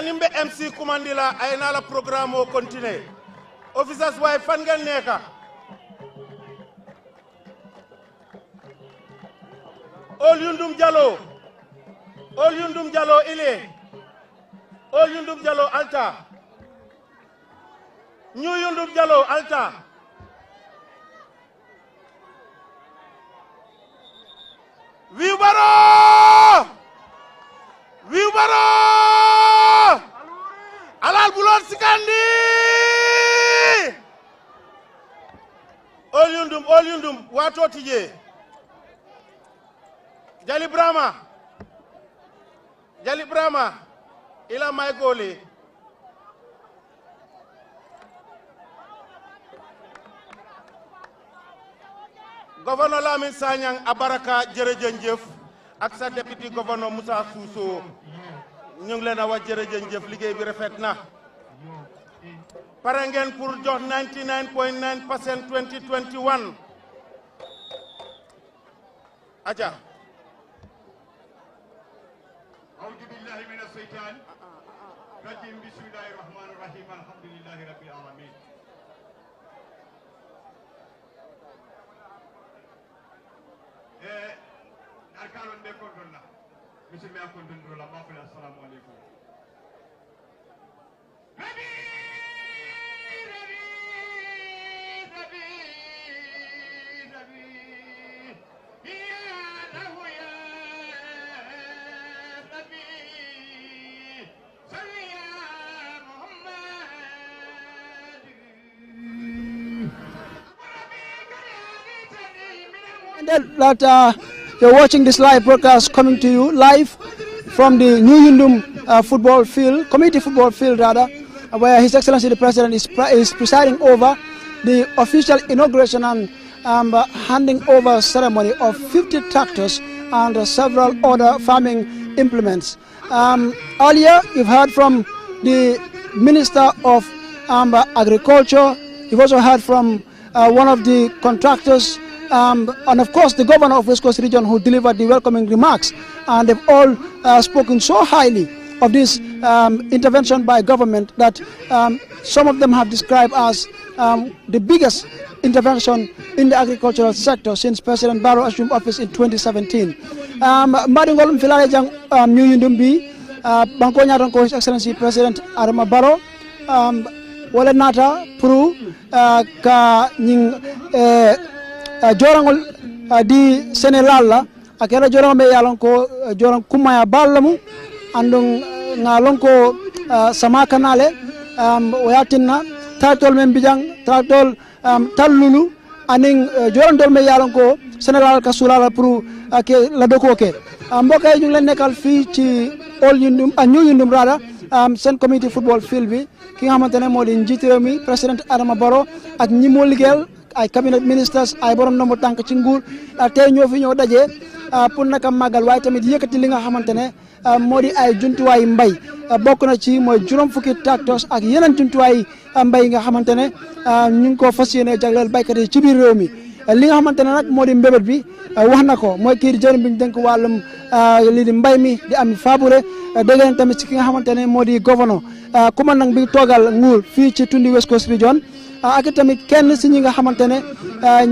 hanimbe MC Kumandila ay na la programme o continue officers way fan ngeen nekka All Yundum Jallo ile All Yundum Jallo alta New Yundum Jallo alta Wiu Barrow alal bulon sikandi All Yundum wato tije Jali Brahma ila may gole Governor Lamin Sanyang abaraka jërëjëf ak sa deputy governor Moussa Souso ñu ngi leen a wax jërëjëf liggéey bi rafet na pare ngeen pour jox 99.9% 2021 aja أعوذ بالله من الشيطان الرجيم بسم الله الرحمن الرحيم الحمد لله رب العالمين أركان بكون دولا بسم الله كون دولا ما في السلام عليكم That you're watching this live broadcast coming to you live from the New Yundum football field, community football field rather, where His Excellency the President is presiding over the official inauguration and handing over ceremony of 50 tractors and several other farming implements. Earlier, you've heard from the Minister of Agriculture. You've also heard from one of the contractors, and of course the governor of West Coast Region, who delivered the welcoming remarks, and they've all spoken so highly of this intervention by government that some of them have described as the biggest intervention in the agricultural sector since President Barrow assumed office in 2017. Madingol Mfilale Jang New Yundum bi Banko Nyaton ko His Excellency President Adama Barrow wala nata pour ka nying jorangol di Sénégal la akela jorang be yalon ko jorang kumaya ballamu andong ngalon ko sama kanale wayatinna tatol men bijang tatol tallulu aning jorandol me yalon ko Sénégal ka sulala pour ke la doko ke mbokay ñu leen nekkal fi ci All Yundum New Yundum rada sen community football field bi ki nga xamantene modi njiti rew mi President Adama Barrow ak ñi mo liggéeyal ay cabinet ministers ay borom nombo tank ci nguur tay ñoo fi ñoo dajé pour naka magal way tamit yëkëti li nga xamantene modi ay juntuwaay mbay bokku na ci moy juroom fukki tracteurs ak yeneen juntuwaay mbay nga xamantene ñu ngi ko fasiyene jaglal baykat yi ci biir réew mi li nga xamantene nak modi mbébét bi wax nako moy kii jërëm biñu denk walum li di mbay mi di am faburé dégg tamit ci ki nga xamantene modi governor commandant bi togal nguur fi ci tundi West Coast Region ak tamit kenn ci ñi nga xamantene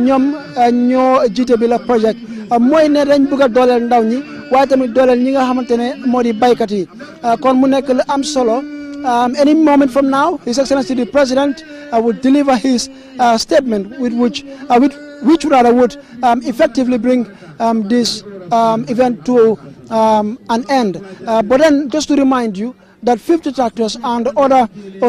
ñom ñoo jité bi la projet moy ne dañ bëgg dooleel ndaw ñi waye tamit dooleel ñi nga xamantene modi baykat yi kon mu nekk lu am solo. Any moment from now, His Excellency the President would deliver his statement which rather would effectively bring this event to an end. But then, just to remind you that 50 tractors and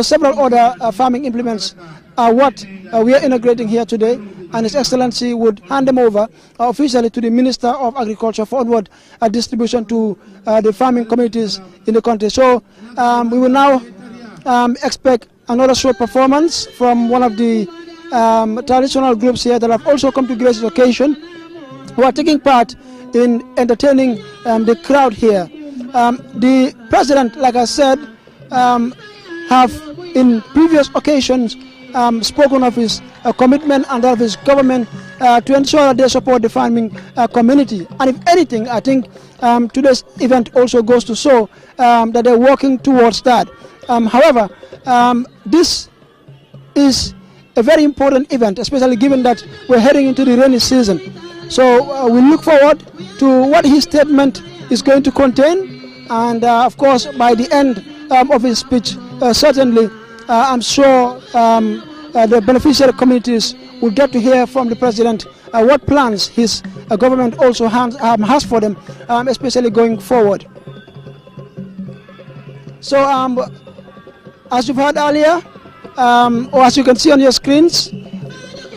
several other farming implements are what we are inaugurating here today, and His Excellency would hand them over officially to the Minister of Agriculture for onward distribution to the farming communities in the country. So we will now expect another short performance from one of the traditional groups here that have also come to grace this occasion, who are taking part in entertaining the crowd here. The President, like I said, have in previous occasions spoken of his commitment and of his government to ensure that they support the farming community. And if anything, I think today's event also goes to show that they're working towards that. However, this is a very important event, especially given that we're heading into the rainy season. So we look forward to what his statement is going to contain, and of course by the end of his speech, certainly I'm sure the beneficiary communities will get to hear from the president what plans his government also has for them, especially going forward. So as you've heard earlier, or as you can see on your screens,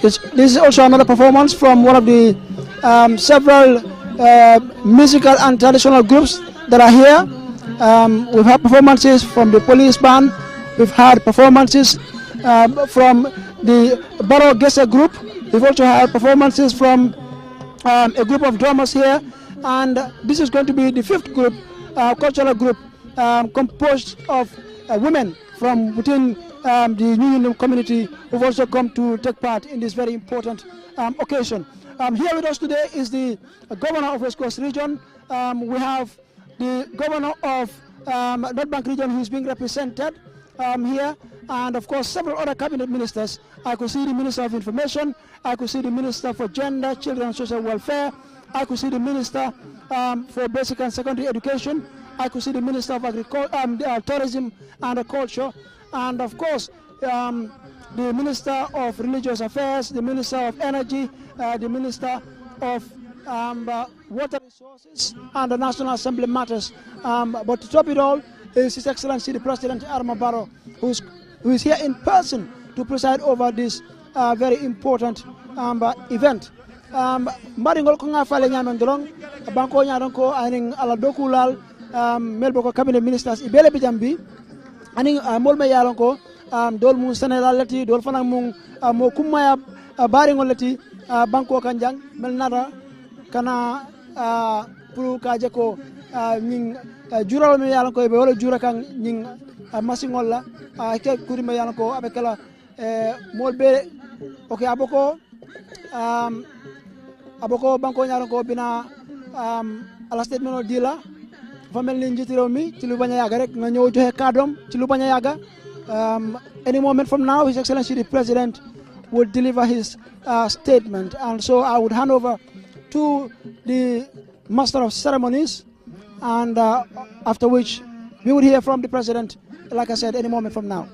this is also another performance from one of the several musical and traditional groups that are here. We've had performances from the police band, we've had performances from the Barrow Gesa group, we've also had performances from a group of drummers here, and this is going to be the fifth group, cultural group, composed of women from within the New community who've also come to take part in this very important occasion. Here with us today is the governor of West Coast Region. We have the governor of North Bank Region who is being represented here, and of course several other cabinet ministers. I could see the Minister of Information, I could see the Minister for Gender, Children and Social Welfare, I could see the Minister for Basic and Secondary Education, I could see the Minister of Tourism and Culture, and of course the Minister of Religious Affairs, the Minister of Energy, the Minister of Water Resources and the National Assembly Matters. But to top it all is His Excellency the President Adama Barrow, who is here in person to preside over this very important event. Maringol ko nga fale nyamen dolong banko nyaadon ko aning ala dokulal melbo ko cabinet ministers ibele bijambi aning molme yalon ko dol mun Sénégal lati dol fana mun mo kumaya baringol lati banko kanjang mel nada kana pour ka je ko ning jural me yalon ko be wala jura kan ning masingol la ke kuri me yalon ko abe kala molbe okay aboko banko nyaaron ko bina ala statement dila fa melni njiti rew mi ci lu baña yaga rek nga ñew joxe kadom ci lu baña yaga. Any moment from now His Excellency the President will deliver his statement, and so I would hand over to the Master of Ceremonies, and after which we would hear from the President, like I said, any moment from now.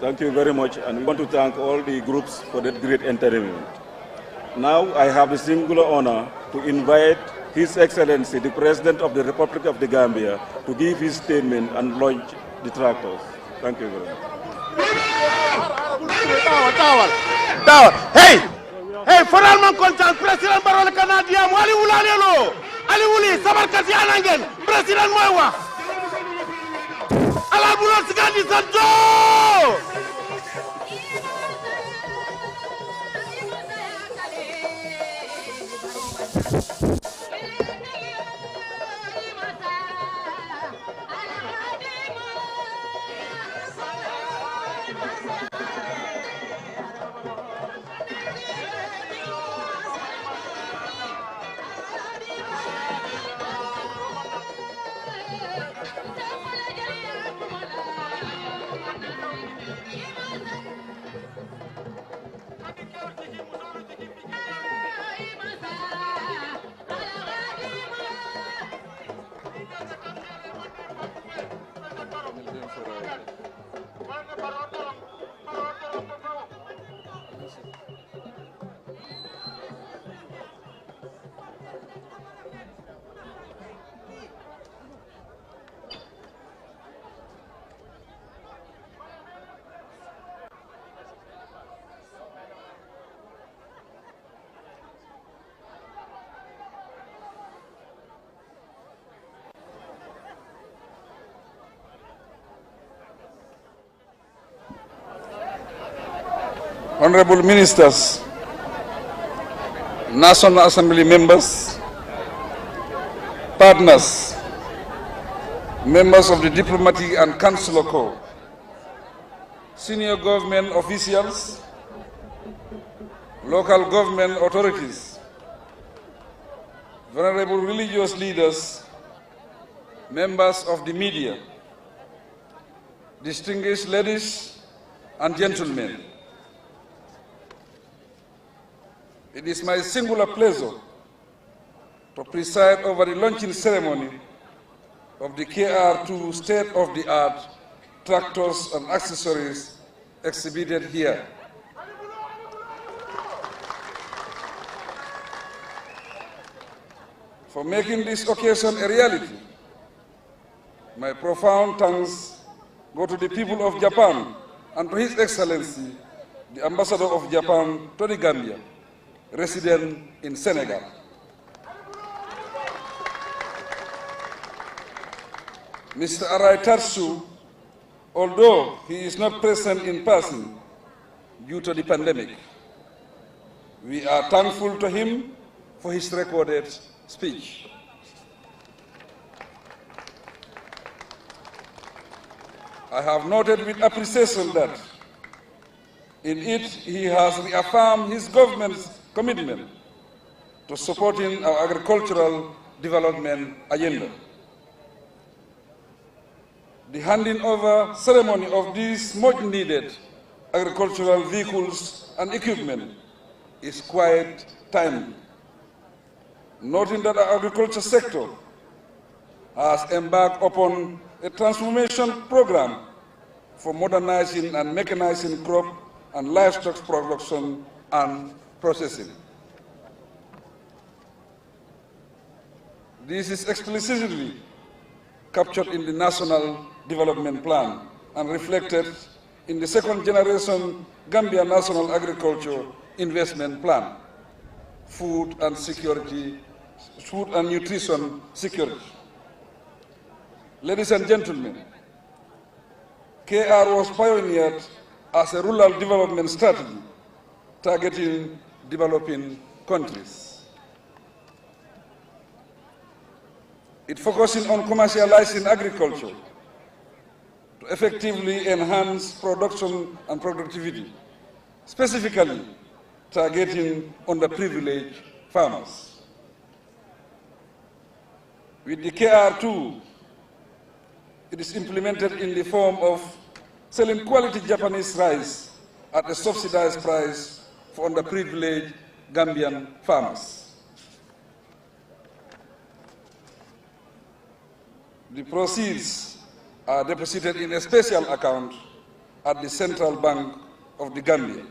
Thank you very much, and we want to thank all the groups for that great entertainment. Now I have the singular honor to invite His Excellency the President of the Republic of the Gambia to give his statement and launch the tractors. Thank you very much. Hey, foral man kontaan President Barrow le Canadian wali wulalelo ali wuli sabarkati anangen President moy wax ala bu no sigandi santo Honorable Ministers, National Assembly members, partners, members of the Diplomatic and Consular Corps, senior government officials, local government authorities, venerable religious leaders, members of the media, distinguished ladies and gentlemen. It is my singular pleasure to preside over the launching ceremony of the KR2 state-of-the-art tractors and accessories exhibited here. For making this occasion a reality, my profound thanks go to the people of Japan and to His Excellency, the Ambassador of Japan to the Gambia, resident in Senegal. Mr. Arai Tarsu, although he is not present in person due to the pandemic, we are thankful to him for his recorded speech. I have noted with appreciation that in it he has reaffirmed his government's commitment to supporting our agricultural development agenda. The handing over ceremony of these much needed agricultural vehicles and equipment is quite timely, noting that our agriculture sector has embarked upon a transformation program for modernizing and mechanizing crop and livestock production and processing. This is explicitly captured in the National Development Plan and reflected in the second generation Gambia National Agriculture Investment Plan, food and nutrition security. Ladies and gentlemen, KR was pioneered as a rural development strategy targeting developing countries. It focusing on commercializing agriculture to effectively enhance production and productivity, specifically targeting underprivileged farmers. With the KR2, it is implemented in the form of selling quality Japanese rice at a subsidized price for underprivileged Gambian farmers. The proceeds are deposited in a special account at the Central Bank of the Gambia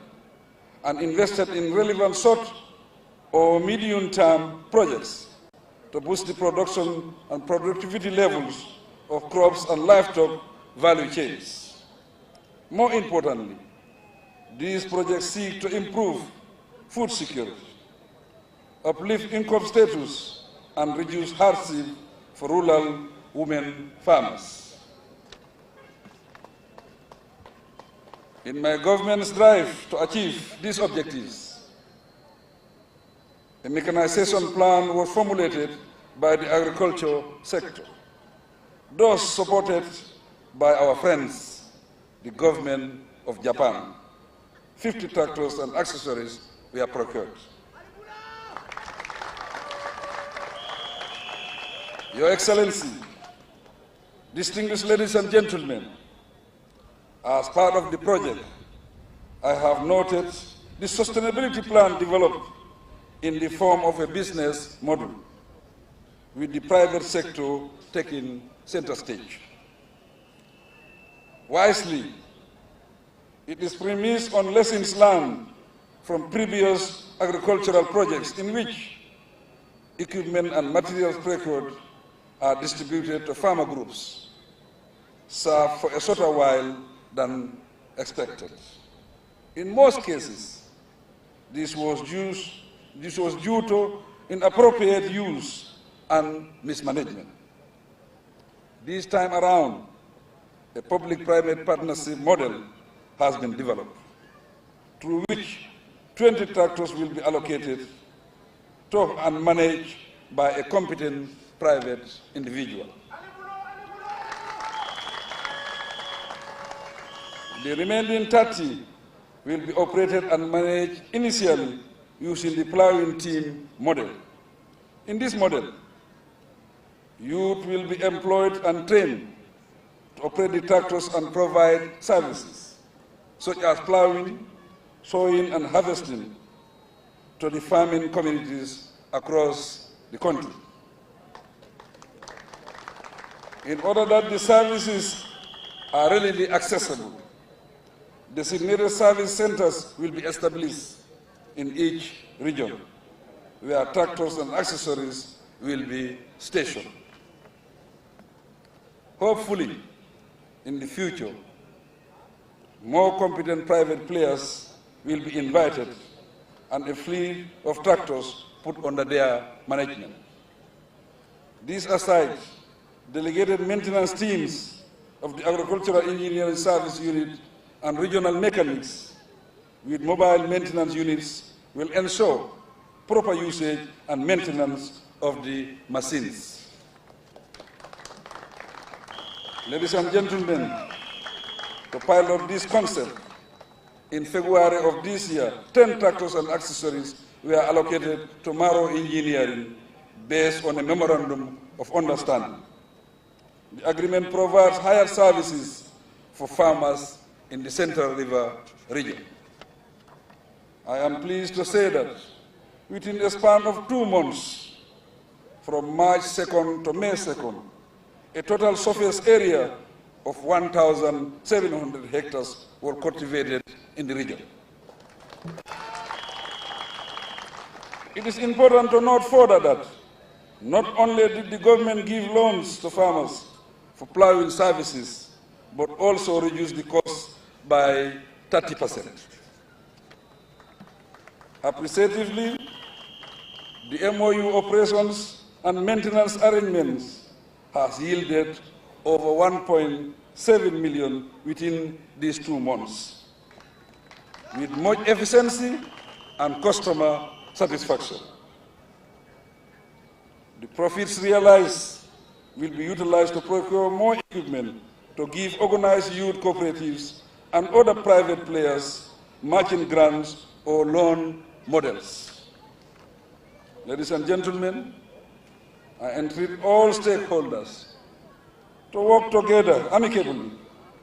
and invested in relevant short or medium-term projects to boost the production and productivity levels of crops and livestock value chains. More importantly, these projects seek to improve food security, uplift income status, and reduce hardship for rural women farmers. In my government's drive to achieve these objectives, a mechanization plan was formulated by the agriculture sector, those supported by our friends, the government of Japan. 50 tractors and accessories were procured. Your Excellency, distinguished ladies and gentlemen, as part of the project, I have noted the sustainability plan developed in the form of a business model, with the private sector taking center stage. Wisely, it is premised on lessons learned from previous agricultural projects in which equipment and materials procured are distributed to farmer groups, served for a shorter while than expected. In most cases, this was due to inappropriate use and mismanagement. This time around, a public-private partnership model has been developed. through which 20 tractors will be allocated to and managed by a competent private individual. The remaining 30 will be operated and managed initially using the plowing team model. In this model, youth will be employed and trained to operate the tractors and provide services such as plowing, sowing, and harvesting to the farming communities across the country. In order that the services are readily accessible, designated service centers will be established in each region, where tractors and accessories will be stationed. Hopefully, in the future, more competent private players will be invited and a fleet of tractors put under their management. These aside, delegated maintenance teams of the Agricultural Engineering Service Unit and regional mechanics with mobile maintenance units will ensure proper usage and maintenance of the machines. Ladies and gentlemen, to pilot this concept, in February of this year, 10 tractors and accessories were allocated to Barrow Engineering based on a memorandum of understanding. The agreement provides higher services for farmers in the Central River region. I am pleased to say that within a span of 2 months, from March 2nd to May 2nd, a total surface area of 1,700 hectares were cultivated in the region. It is important to note further that not only did the government give loans to farmers for plowing services, but also reduce the cost by 30%. Appreciatively, the MOU operations and maintenance arrangements has yielded over 1.7 million within these 2 months, with much efficiency and customer satisfaction. The profits realized will be utilized to procure more equipment to give organized youth cooperatives and other private players matching grants or loan models. Ladies and gentlemen, I entreat all stakeholders to work together amicably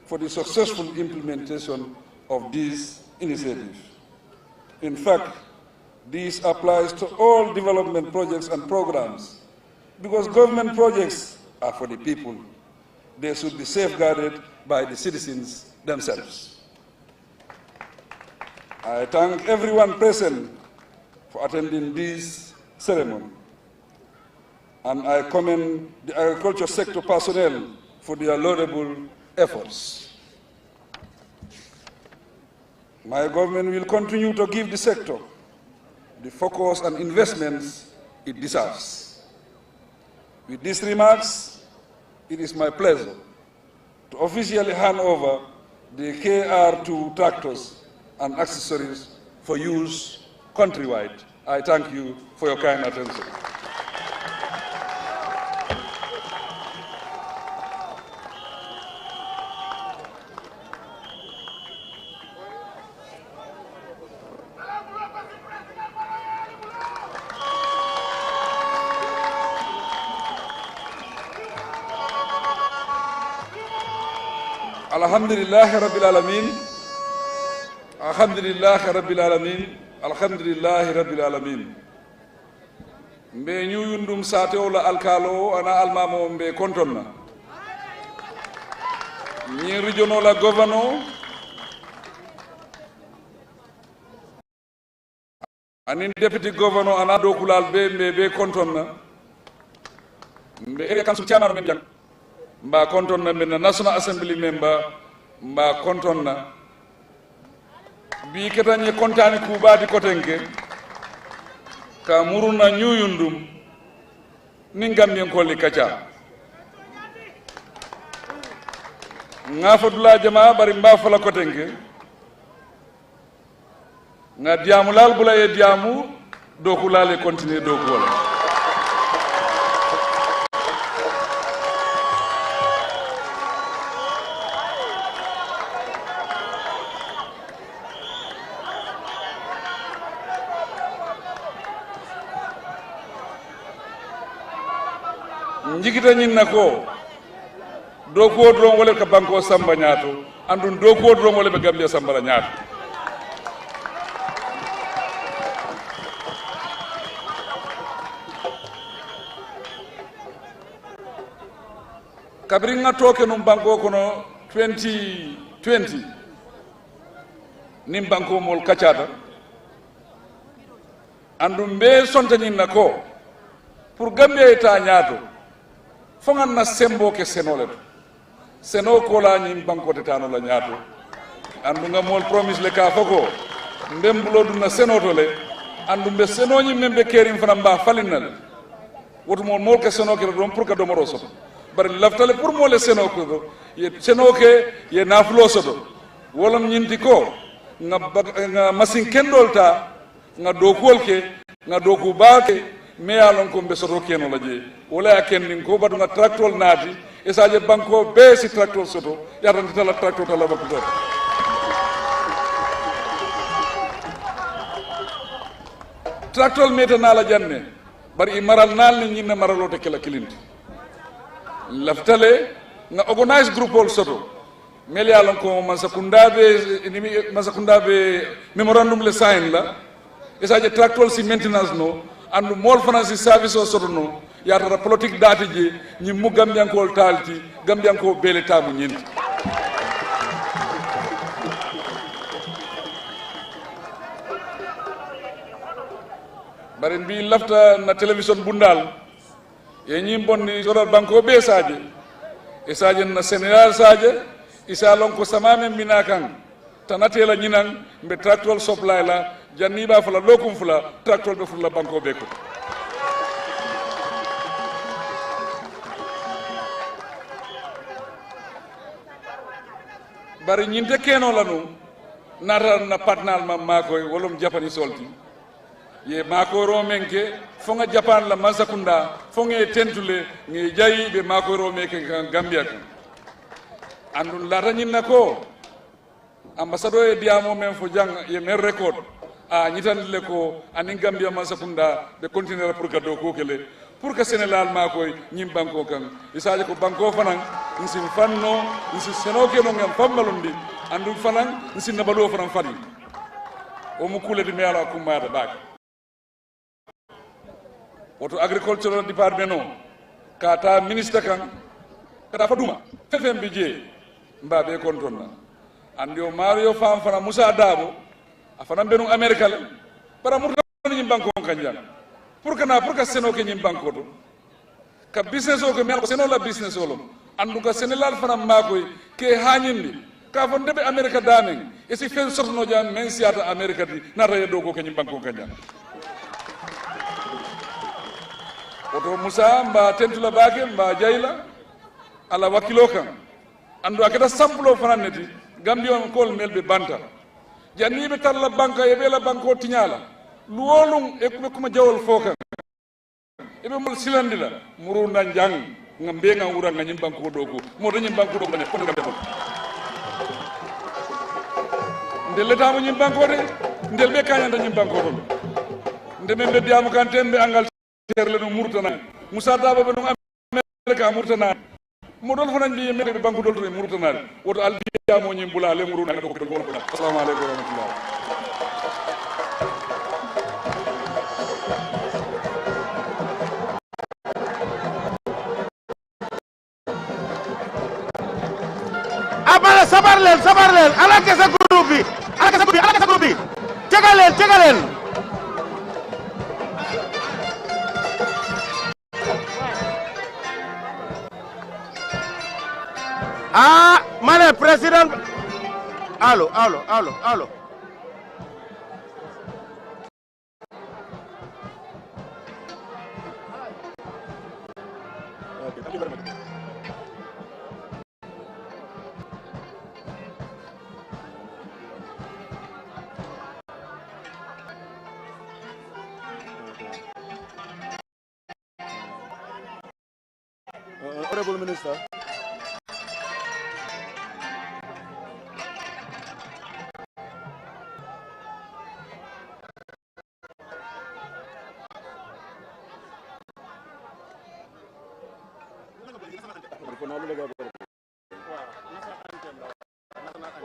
for the successful implementation of this initiative. In fact, this applies to all development projects and programs, because government projects are for the people. They should be safeguarded by the citizens themselves. I thank everyone present for attending this ceremony, and I commend the agriculture sector personnel for their laudable efforts. My government will continue to give the sector the focus and investments it deserves. With these remarks, it is my pleasure to officially hand over the KR2 tractors and accessories for use countrywide. I thank you for your kind attention. Alhamdulillahi Rabbil Alamin. Alhamdulillahi Rabbil Alamin. Alhamdulillahi Rabbil Alamin. Mbe nyuyundum sate ola alkalo ana almamo mbe kontonna. Ni regional governor anin deputy governor ana dokulal be kontonna. Mbe area council chairman men jang. Mba kontonna men National Assembly member mba kontonna bi ketanye kontani kubadi kotenke ka muruna nyuyundum ningambien kolli kacha ngafadula jama bari mba fala kotenke nga diamu lal bula ye diamu doku lale continuer doku wala njigita ñin nako doku dron wala ka banko samba ñaato andun doku dron wala be Gambia samba ñaato kabri nga toke num banko kono 2020 nim banko mol kacata andum be sontanin nako pour Gambia eta ñaato fongan na sembo ke senole seno ko la ñim banko te tano la ñaato andu nga mol promise le ka fako ndembulo duna seno to le andu be seno ñim membe kerim fana mba falinal woto mol ke seno ke don pour ka do moro soto bar laftale pour mo le seno ko ye seno ke ye naflo soto wolam ñinti ko nga machine kendolta nga do kolke nga do ku baake me alon ko be soto keno la je wala kendin ko badu nga tractol naati e saje banko be si tractol soto yarante tala tractol tala bakko do tractol meta nala janne bari maral nal ni nyinna maralote kala kilinti laftale nga organize group ol soto mel yalon ko masakundabe memorandum le sign la e saje tractol si maintenance no andu mol fanasi service o soto no yatata politique dati je ñi mu gambiankol talti gambianko bele tamu ñinti bari mbi lafta na télévision bundal ye ñi bonni soral banko be saje e saje na Sénégal saje isa lon ko samame mina kan tanatela ñinan mbe tractol supply la janni ba fula lokum fula tractol be fula banko be ko bari ñinte keno lanu nara na patnal ma makoy wolum japani solti ye mako ro menke fonga japan la masakunda fonge tentule ngi jayi be mako ro menke Gambia kan andun la ranin nako ambassadeur e diamo men fo jang ye mer record a ñitan le ko anin Gambia masakunda be continuer pour gado ko kele pour que Sénégal makoy ñim banko kan isaje ko banko fanan nsin fanno nsi senoke no ngam fammalundi andu fanan nsin nabalo fanan fadi o mu kule di meala ko maada bak auto agricultural department no kata ministre kan kata faduma fefem bi je mbabe kontonna andi o mario fam fana Musa Dabo afana benu America le para murta ñim banko kan jang pour que senoke ñim banko to ka business o ko mel ko seno la business o lo andu ka Sénégal fana makoy ke hañindi ka fon debe America damen e si fen sorno jam men siata America di na raye do ko ñim banko kan jang oto Musa mba tentula bake mba jayla ala wakilo kan andu akata sampulo fana neti Gambia kol melbe banta jannibe talla banka e bela banko tinyala luwolum e kuma jawol fokan e be mol silandila muru na jang ngambe nga wura nga nyim banko dogo mo do nyim banko dogo ne ko ngam ndel leta mo nyim banko de ndel be kanya do nyim banko do ndeme be diamu kan tembe angal terle no murtana Musa Dabo be no America murtana mo dol fana bi me be banko dol to murtana woto al diamu nyim bulale muru na do ko do assalamu alaykum wa rahmatullah abala sabar leen ala ke sa groupe bi tegalen ah mane président allo Honorable Minister.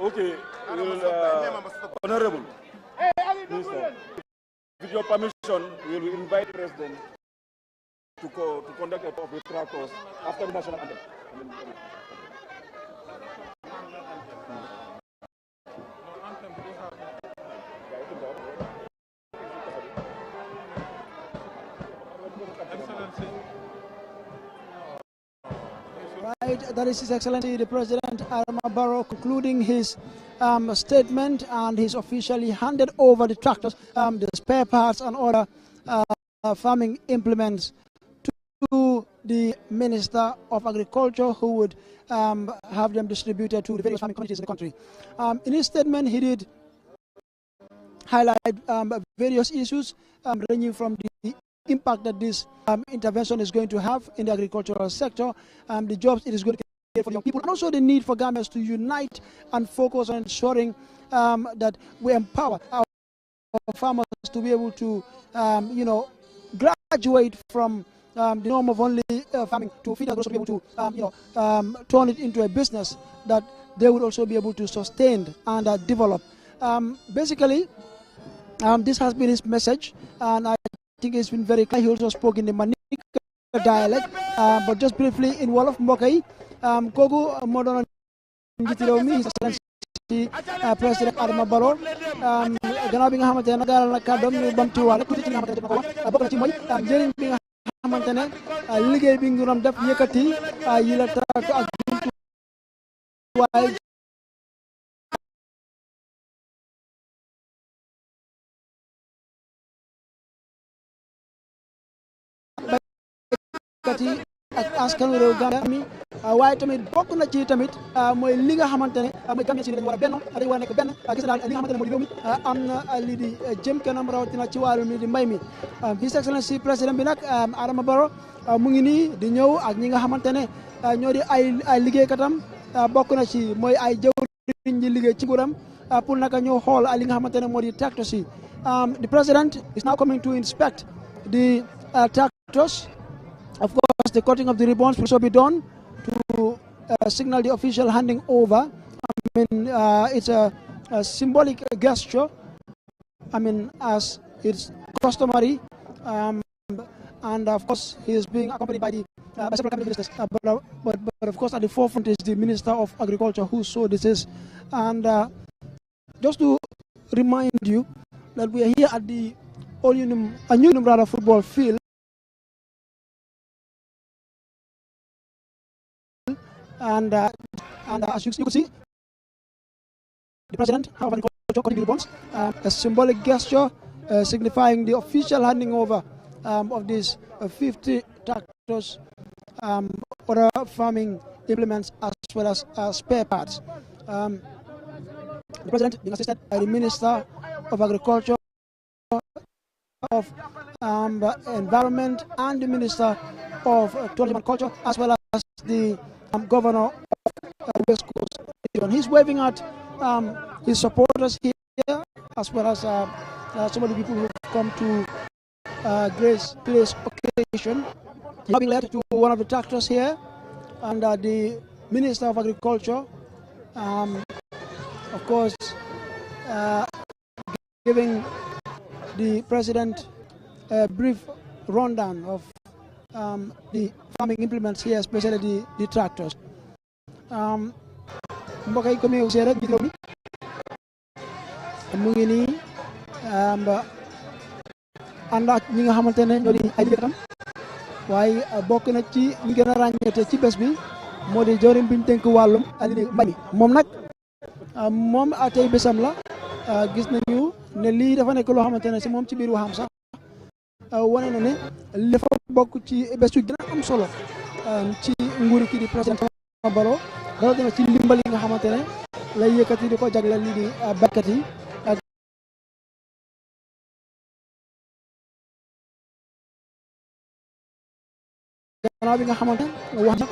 Okay, Honorable Minister, with your permission, we will invite President to conduct a talk with tractors after the national anthem. Right, that is His Excellency the President Adama Barrow concluding his statement, and he's officially handed over the tractors, the spare parts and other farming implements to the Minister of Agriculture, who would have them distributed to the various farming communities in the country. In his statement, he did highlight various issues ranging from the impact that this intervention is going to have in the agricultural sector, the jobs it is going to create for young people, and also the need for governments to unite and focus on ensuring that we empower our farmers to be able to, graduate from the norm of only farming to feed, also be able to, turn it into a business that they would also be able to sustain and develop. Basically, this has been his message, and I think it's been very clear. He also spoke in the Manika dialect, but just briefly in Wolof Mbokai, Kogu Modon Njitilomi, His Excellency President Adama Barrow, gannaaw bi nga xamante ne nagaaral na kàddoom ñu bamtuwaale tuuti ci nga xamante ne ko wax bokk na ci mooy njëriñ bi nga xamante ne liggéey bi ngi doon def yëkkati yi la tracteur ak jumtuwaay ak askan réew Gambia mi waaye tamit bokk na ci tamit mooy li nga xamante ne mooy Gambia si dañu war a benn dañu war a nekk benn gis daal li nga xamante ne moo di réew mi am na lii di jëm kanam rawatina ci wàllu mi di mbay mi. His Excellency président bi nag Adama Barrow mu ngi nii di ñëw ak ñi nga xamante ne ñoo di ay liggéeykatam, bokk na ci mooy ay jëwriñ ñi liggéey ci nguuram pour naka ñëw xool li nga xamante ne moo di tractors yi. The president is now coming to inspect the tractors. Of course, the cutting of the ribbons will also be done to signal the official handing over. I mean, it's a symbolic gesture, I mean, as it's customary. And of course, he is being accompanied by by several cabinet ministers. But of course, at the forefront is the Minister of Agriculture, who saw this is. And just to remind you that we are here at the Unum football field. And as you can see, the President of Agriculture cutting the ribbons, a symbolic gesture signifying the official handing over of these 50 tractors, other farming implements, as well as spare parts. The President being assisted by the Minister of Agriculture, of Environment, and the Minister of Tourism and Culture, as well as the Governor of West Coast. He's waving at his supporters here, as well as some of the people who have come to grace today's occasion. He's being led to one of the tractors here, and the Minister of Agriculture, of course, giving the President a brief rundown of the farming implements here, especially the tractors. Mbokk yi comme yow rek vidéo bi mu ngi nii ànd ak ñi nga xamante ne ñoo di ay liggéeykatam, waaye bokk na ci ñu gën a ràññeete ci bés bi moo di jawriñ bi ñu dénk wàllum mbay mi. Moom nag moom tey bésam la, gis nañu ne lii dafa nekk loo xamante ne si moom ci biir waxam sax wane na ne li dafa bokk ci bés yu gën a am solo ci nguuru kii di président Barrow, rawatina ci ndimbal yi nga xamante ne lay yëkkati di ko jagleel lii di baykat yi. Gannaaw bi nga xamante ne wax na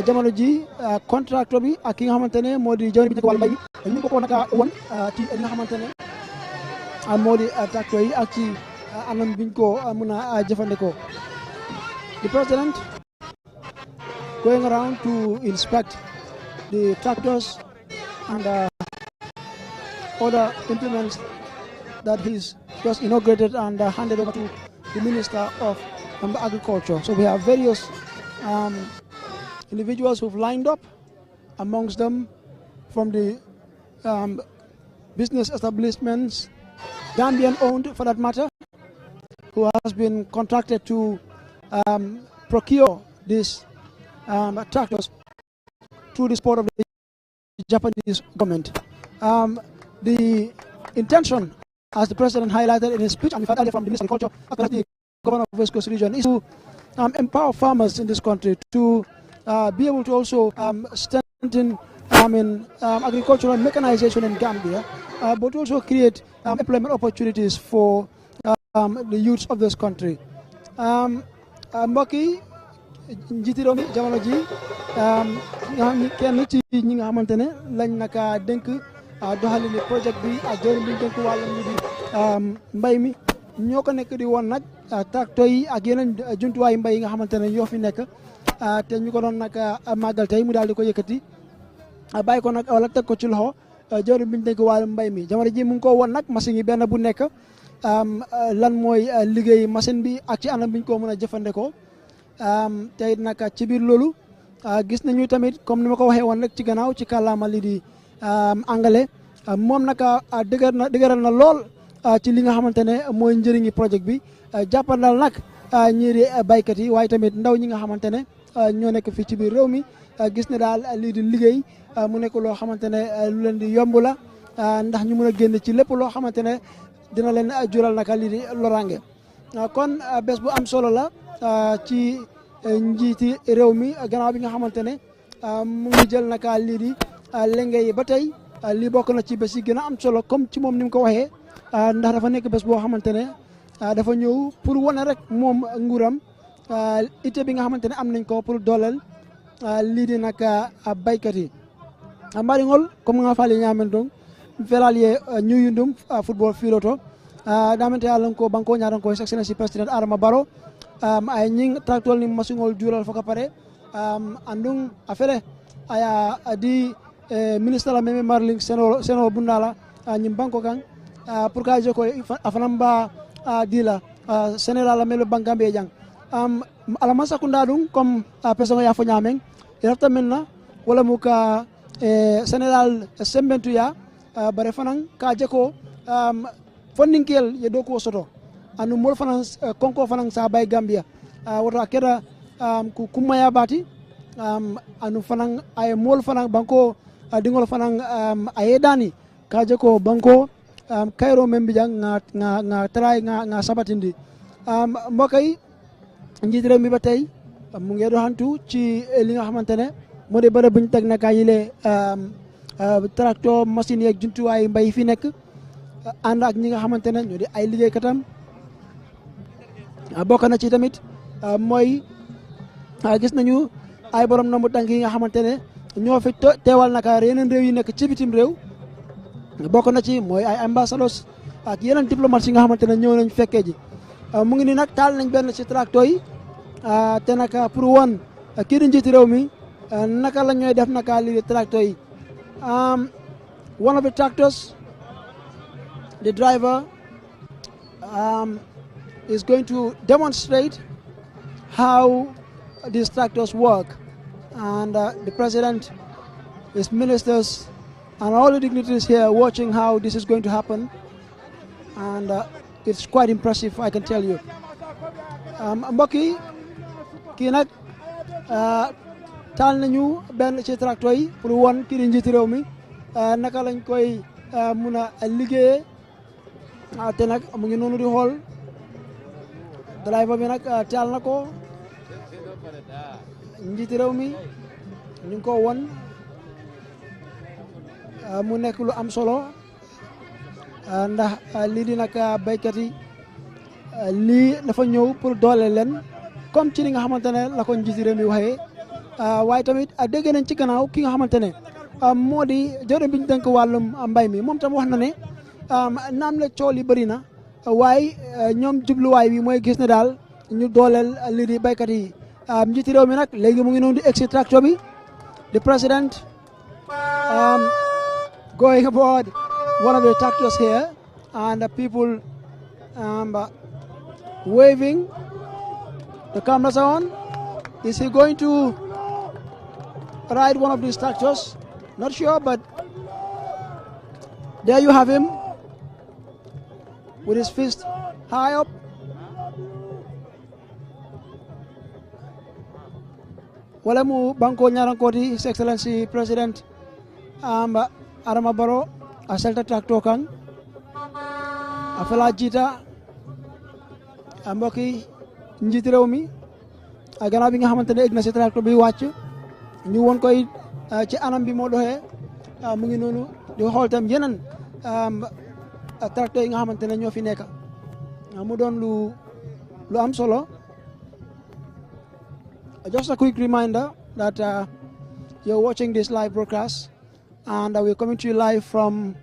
jamono ji contracteur bi ak ki nga xamante ne moo di jawriñ bi wàllu mbay mi ñu ko naka won ci li nga xamante ne moo di tracteur yi ak ci anam biñ ko mën a jëfandikoo. The president going around to inspect the tractors and other implements that he's just inaugurated and handed over to the Minister of Agriculture. So we have various individuals who've lined up, amongst them from the business establishments, Gambian owned for that matter, who has been contracted to procure these tractors through the support of the Japanese government. The intention, as the president highlighted in his speech, and earlier from the Minister of Agriculture, the governor of West Coast region, is to empower farmers in this country to be able to also strengthen agricultural mechanization in Gambia, but also create employment opportunities for the youths of this country. mbokk yi njiiti réew mi jamono ji kenn ci ñi nga xamante ne lañ naka dénk doxalini projet bi ak jëwriñ bi ñu dénk wàllam ni di mbay mi ñoo ko nekk di woon nag tracteur yi ak yeneen jumtuwaayu mbay yi nga xamante ne ñoo fi nekk te ñu ko doon nag màggal tey mu daal di ko yëkkati bàyyi ko nag wala teg ko ci loxo jëwriñ bi ñu dénk wàllam mbay mi jamono ji mu ngi ko woon nag machine yi benn bu nekk lan mooy liggéey machine bi ak ci anam bi ñu ko mën a jëfandikoo tey nag ci biir loolu gis nañu tamit comme ni ma ko waxee woon rek ci gannaaw ci kàllaama li di anglais moom nag dëgëral na lool ci li nga xamante ne mooy njëriñi projet bi jàppandal nag ñii di baykat yi waaye tamit ndaw ñi nga xamante ne ñoo nekk fii ci biir réew mi gis ne daal lii di liggéey mu nekk loo xamante ne lu leen di yomb la ndax ñu mën a génn ci lépp loo xamante ne dina leen jural naka lii di loraange kon bés bu am solo la ci njiiti réew mi gannaaw bi nga xamante ne mu ngi jël naka lii di lenge yi ba tey lii bokk na ci bés yi gën a am solo comme ci moom ni mu ko waxee ndax dafa nekk bés boo xamante ne dafa ñëw pour wane rek moom nguuram ité bi nga xamante ne am nañ ko pour dooleel lii di naka baykat yi mbaɗi ngol comme nga faali ñamen ɗon feraliye ñuyundum football filoto damente alan ko banko ñaran ko excellence president Adama Barrow ay ñing tractol ni masiŋol juulal fo ka pare andum a fele aya di ministre la meme marling seno bundala ñim banko kan pour ka je ko afanam ba dila sénégal la melo bankambe jang ala masakunda ɗum comme personne ya fo ñamen irafta menna wala mu ka sénégal sembentuya bare fanan ka je ko fonninkel ye do ko soto anu mol fanan konko fanan sa bay Gambia woto keda ku kumaya bati anu fanan ay mol fanan banko dingol fanan ay dani kaje ko banko kayro membi jang nga tray nga sabatindi mbokay njidire mi batay mu ngi do hantu ci li nga xamantene mo de bare buñ tek na kayile tracteur machine yeeg jumtuwaay mbay fi nekk ànd ak ñi nga xamante ne ñoo di ay liggéeykatam bokk na ci tamit mooy gis nañu ay borom nombu tànk yi nga xamante ne ñoo fi teewal naka yeneen réew yi nekk ci bitim réew bokk na ci mooy ay ambassadeurs ak yeneen diplomates yi nga xamante ne ñëw nañ fekkee ji mu ngi ni nag taal nañ benn ci tracteur yi te naka pour won kii di njiiti réew mi naka la ñooy def naka lii di tracteur yi one of the tractors, the driver is going to demonstrate how these tractors work, and the president, his ministers, and all the dignitaries here watching how this is going to happen, and it's quite impressive, I can tell you. Mbokki kii nag taal nañu benn ci tracteur yi pour won kii di njiiti réew mi naka lañ koy mun a liggéeyee te nag mu ngi noonu di xool driver bi nag taal na ko njiiti réew mi ñu ngi ko won mu nekk lu am solo ndax lii di nag baykat yi lii dafa ñëw pour doole leen comme ci li nga xamante ne la ko njiiti réew mi waxee waaye tamit dégg nañ ci gannaaw ki nga xamante ne moo di jërë biñ dénk wàllum mbay mi moom tam wax na ne naam la cool yi bëri na waaye ñoom jubluwaay bi mooy gis ne daal ñu dooleel lii di baykat yi njiiti réew mi nag léegi mu ngi noonu di exit tractor bi the president going aboard one of the tractors here and the people waving. The cameras are on. Is he going to ride one of these tractors? Not sure, but there you have him with his fist high up. Wala mu banko nyarankoti His Excellency President Adama Barrow asalta tractor kan afala jita mbokki njiiti réew mi gannaaw bi nga xamante ne egg na si tracteur bi wàcc ñu woon koy ci anam bi moo doxee mu ngi noonu di xool tam yeneen tracteur yi nga xamante ne ñoo fi nekk mu doon lu am solo. Just a quick reminder that you're watching this live broadcast and we're coming to you live from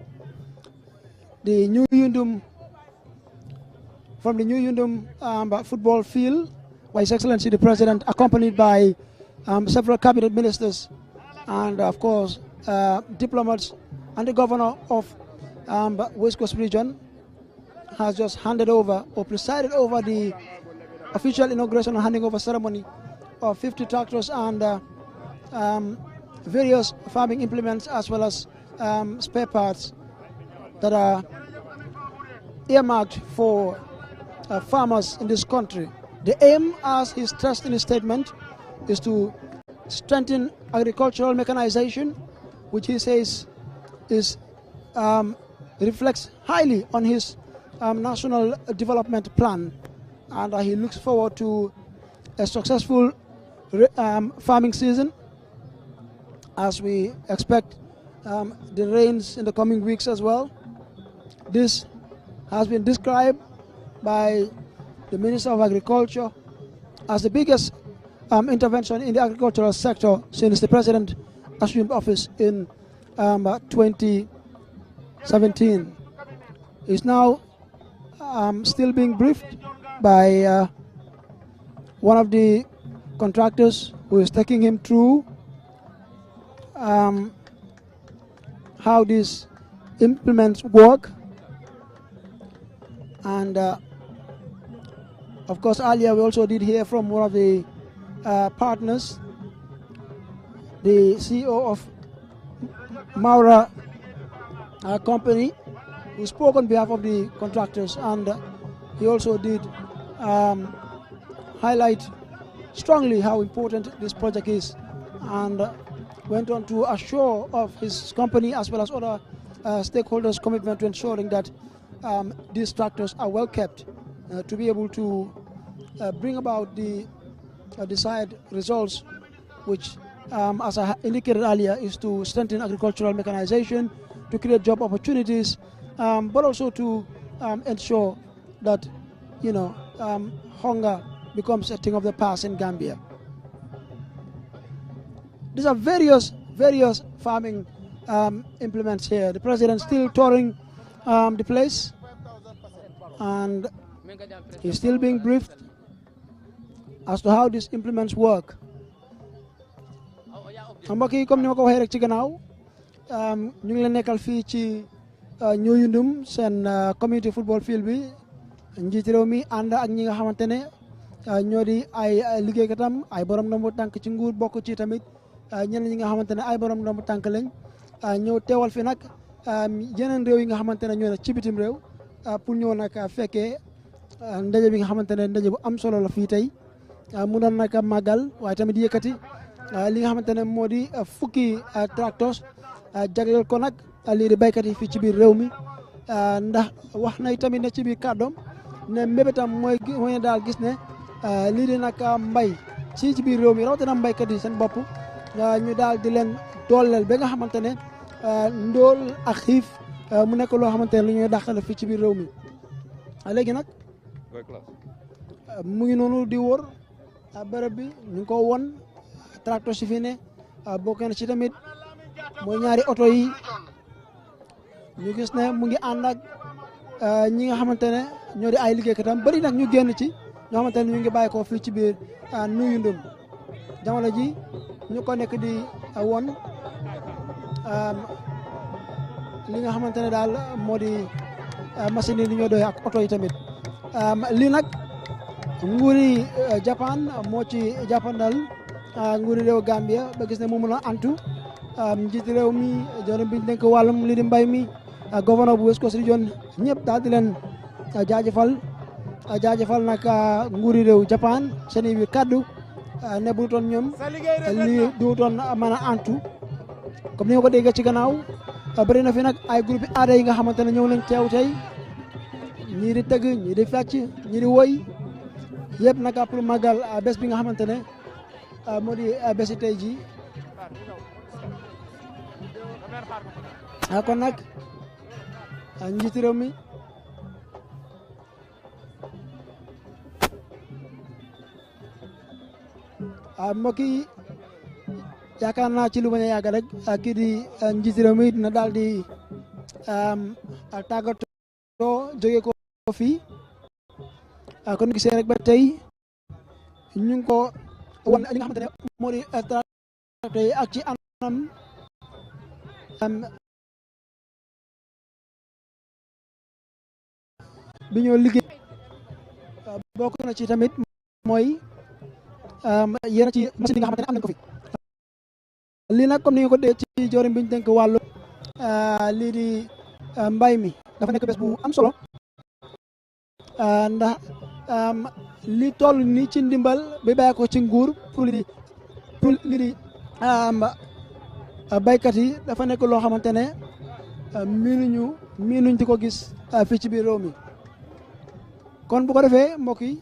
the New Yundum football field, where His Excellency the President, accompanied by several cabinet ministers and of course diplomats, and the governor of West Coast region has just handed over or presided over the official inauguration and handing over ceremony of 50 tractors and various farming implements as well as spare parts that are earmarked for farmers in this country. The aim, as he stressed in his statement, is to strengthen agricultural mechanization, which he says is reflects highly on his national development plan, and he looks forward to a successful farming season, as we expect the rains in the coming weeks as well. This has been described by the Minister of Agriculture as the biggest intervention in the agricultural sector since the President assumed office in 2017. He's now still being briefed by one of the contractors who is taking him through how these implements work, and of course earlier we also did hear from one of the partners, the CEO of Maura company, who spoke on behalf of the contractors, and he also did highlight strongly how important this project is, and went on to assure of his company as well as other stakeholders' commitment to ensuring that these tractors are well kept to be able to bring about the desired results, which, as I indicated earlier, is to strengthen agricultural mechanization, to create job opportunities, but also to ensure that, you know, hunger becomes a thing of the past in Gambia. These are various farming implements here. The president still touring the place, and he's still being briefed as to how these implements work. Mbokk yi, comme ni ma ko waxee rek ci gannaaw, ñu ngi leen nekkal fii ci New Yundum seen community football field bi, njiiti réew mi ànd ak ñi nga xamante ne ñoo di ay liggéeykatam, ay borom ndombo tànk ci nguur, bokk ci tamit ñeneen ñi nga xamante ne ay borom ndombo tànk lañ, ñëw teewal fi nag yeneen réew yi nga xamante ne ñoo ne ci bitim réew pour ñëw nag fekkee ndaje bi nga xamante ne ndaje bu am solo la fii tey, mu doon nag màggal waaye tamit yëkkati li nga xamante ne moo di fukki tracteurs jagleel ko nag lii di baykat yi fii ci biir réew mi, ndax wax na tamit ne ci biir kàddoom ne mbébétam mooy daal gis ne lii di nag mbay ci biir réew mi rawatina mbaykat yi seen bopp ñu daal di leen dooleel ba nga xamante ne ndóol ak xiif mu nekk loo xamante ne lu ñuy dàqale fii ci biir réew mi. léegi nag mu ngi noonu di wër bërëb bi ñu ngi ko won tracteur si fi ne bokk na ci tamit mooy ñaari oto yi ñu gis ne mu ngi ànd ak ñi nga xamante ne ñoo di ay liggéeykatam bëri nag ñu génn ci ñoo xamante ne ñu ngi bàyyi ko fii ci biir nuyu ndum jamono ji ñu ko nekk di won li nga xamante ne daal moo di machine yi ñoo doy ak oto yi tamit lii nag nguuri Japan moo ci jàppandal nguuri réew Gambia ba gis ne mu mun a antu njiiti réew mi jërëm bi denk wàllum li di mbay mi gouverneur bu West Coast Region ñëpp daal di leen jaajëfal nag nguuri réew Japan seen i kaddu ne bu dutoon ñoom lii dutoon mën a antu comme ni nga ko déggee ci gannaaw bëri na fi nag ay groupe aada yi nga xamante ne ñëw nañ teew tey ñii di tëgg ñii di fecc ñii di woy yëpp nag pour màggal bés bi nga xamante ne moo di bési tey ji kon nag njiiti réew mi mbokk yi yaakaar naa ci lu bañ a yàgg rek kii di njiiti réew mi dina daal di tàggatoo jóge ko fii kon gisee rek ba tey ñu ngi ko wan li nga xamante ne moo di tracteur yi ak ci anam bi ñoo liggéey bokk na ci tamit mooy yéen ci machine yi nga xamante ne am nañ ko fi lii nag comme ni nga ko dee ci jawriñ bi ñu dénk wàllu lii di mbay mi dafa nekk bés bu am solo ndax li toll ni ci ndimbal bi bàyyi ko ci nguur pour li di baykat yi dafa nekk loo xamante ne miinuñ di ko gis fii ci biir réew mi kon bu ko defee mbokk yi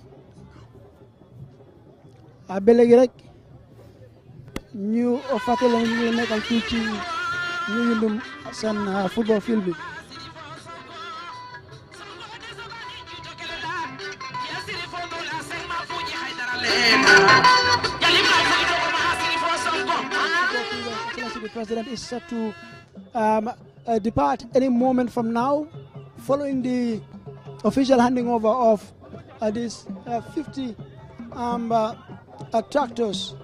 ba léegi rek ñu fàttali ñu nekkal fii ci ñu yundum seen football field bi The president is set to depart any moment from now, following the official handing over of these 50 tractors.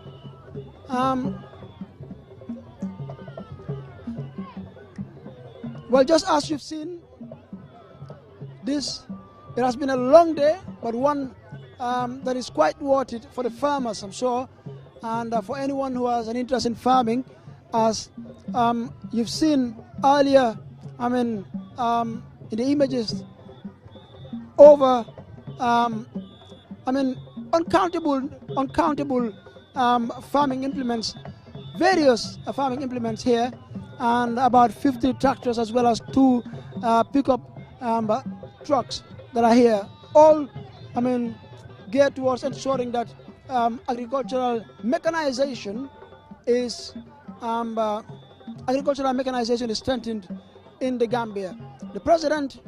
Well, just as you've seen, it has been a long day, but one that is quite worth it for the farmers, I'm sure, and for anyone who has an interest in farming. As you've seen earlier, in the images, over, uncountable farming implements, various farming implements here, and about 50 tractors as well as 2 pickup trucks that are here. All, geared towards ensuring that agricultural mechanization is strengthened in the Gambia. The President,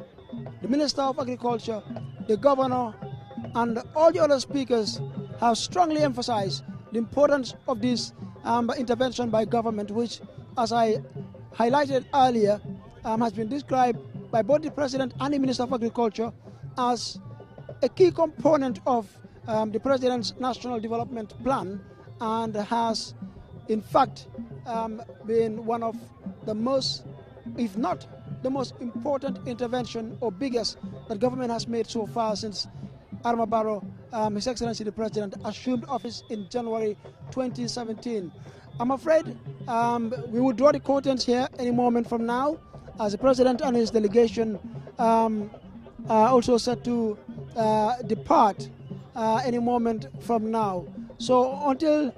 the Minister of Agriculture, the Governor, and all the other speakers have strongly emphasized the importance of this intervention by government, which, as I highlighted earlier, has been described by both the President and the Minister of Agriculture as a key component of the President's National Development Plan, and has in fact been one of the most, if not the most important intervention or biggest that government has made so far since Adama Barrow, His Excellency the President, assumed office in January 2017. I'm afraid we will draw the curtains here any moment from now, as the President and his delegation are also set to depart any moment from now. So until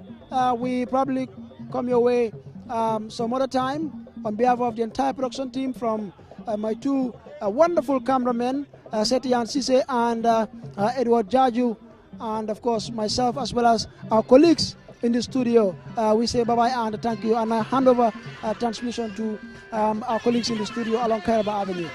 we probably come your way some other time, on behalf of the entire production team, from my 2 wonderful cameramen, Setian Sise and Edward Jaju, and of course myself, as well as our colleagues in the studio, we say bye-bye and thank you, and I hand over transmission to our colleagues in the studio along Kairaba Avenue.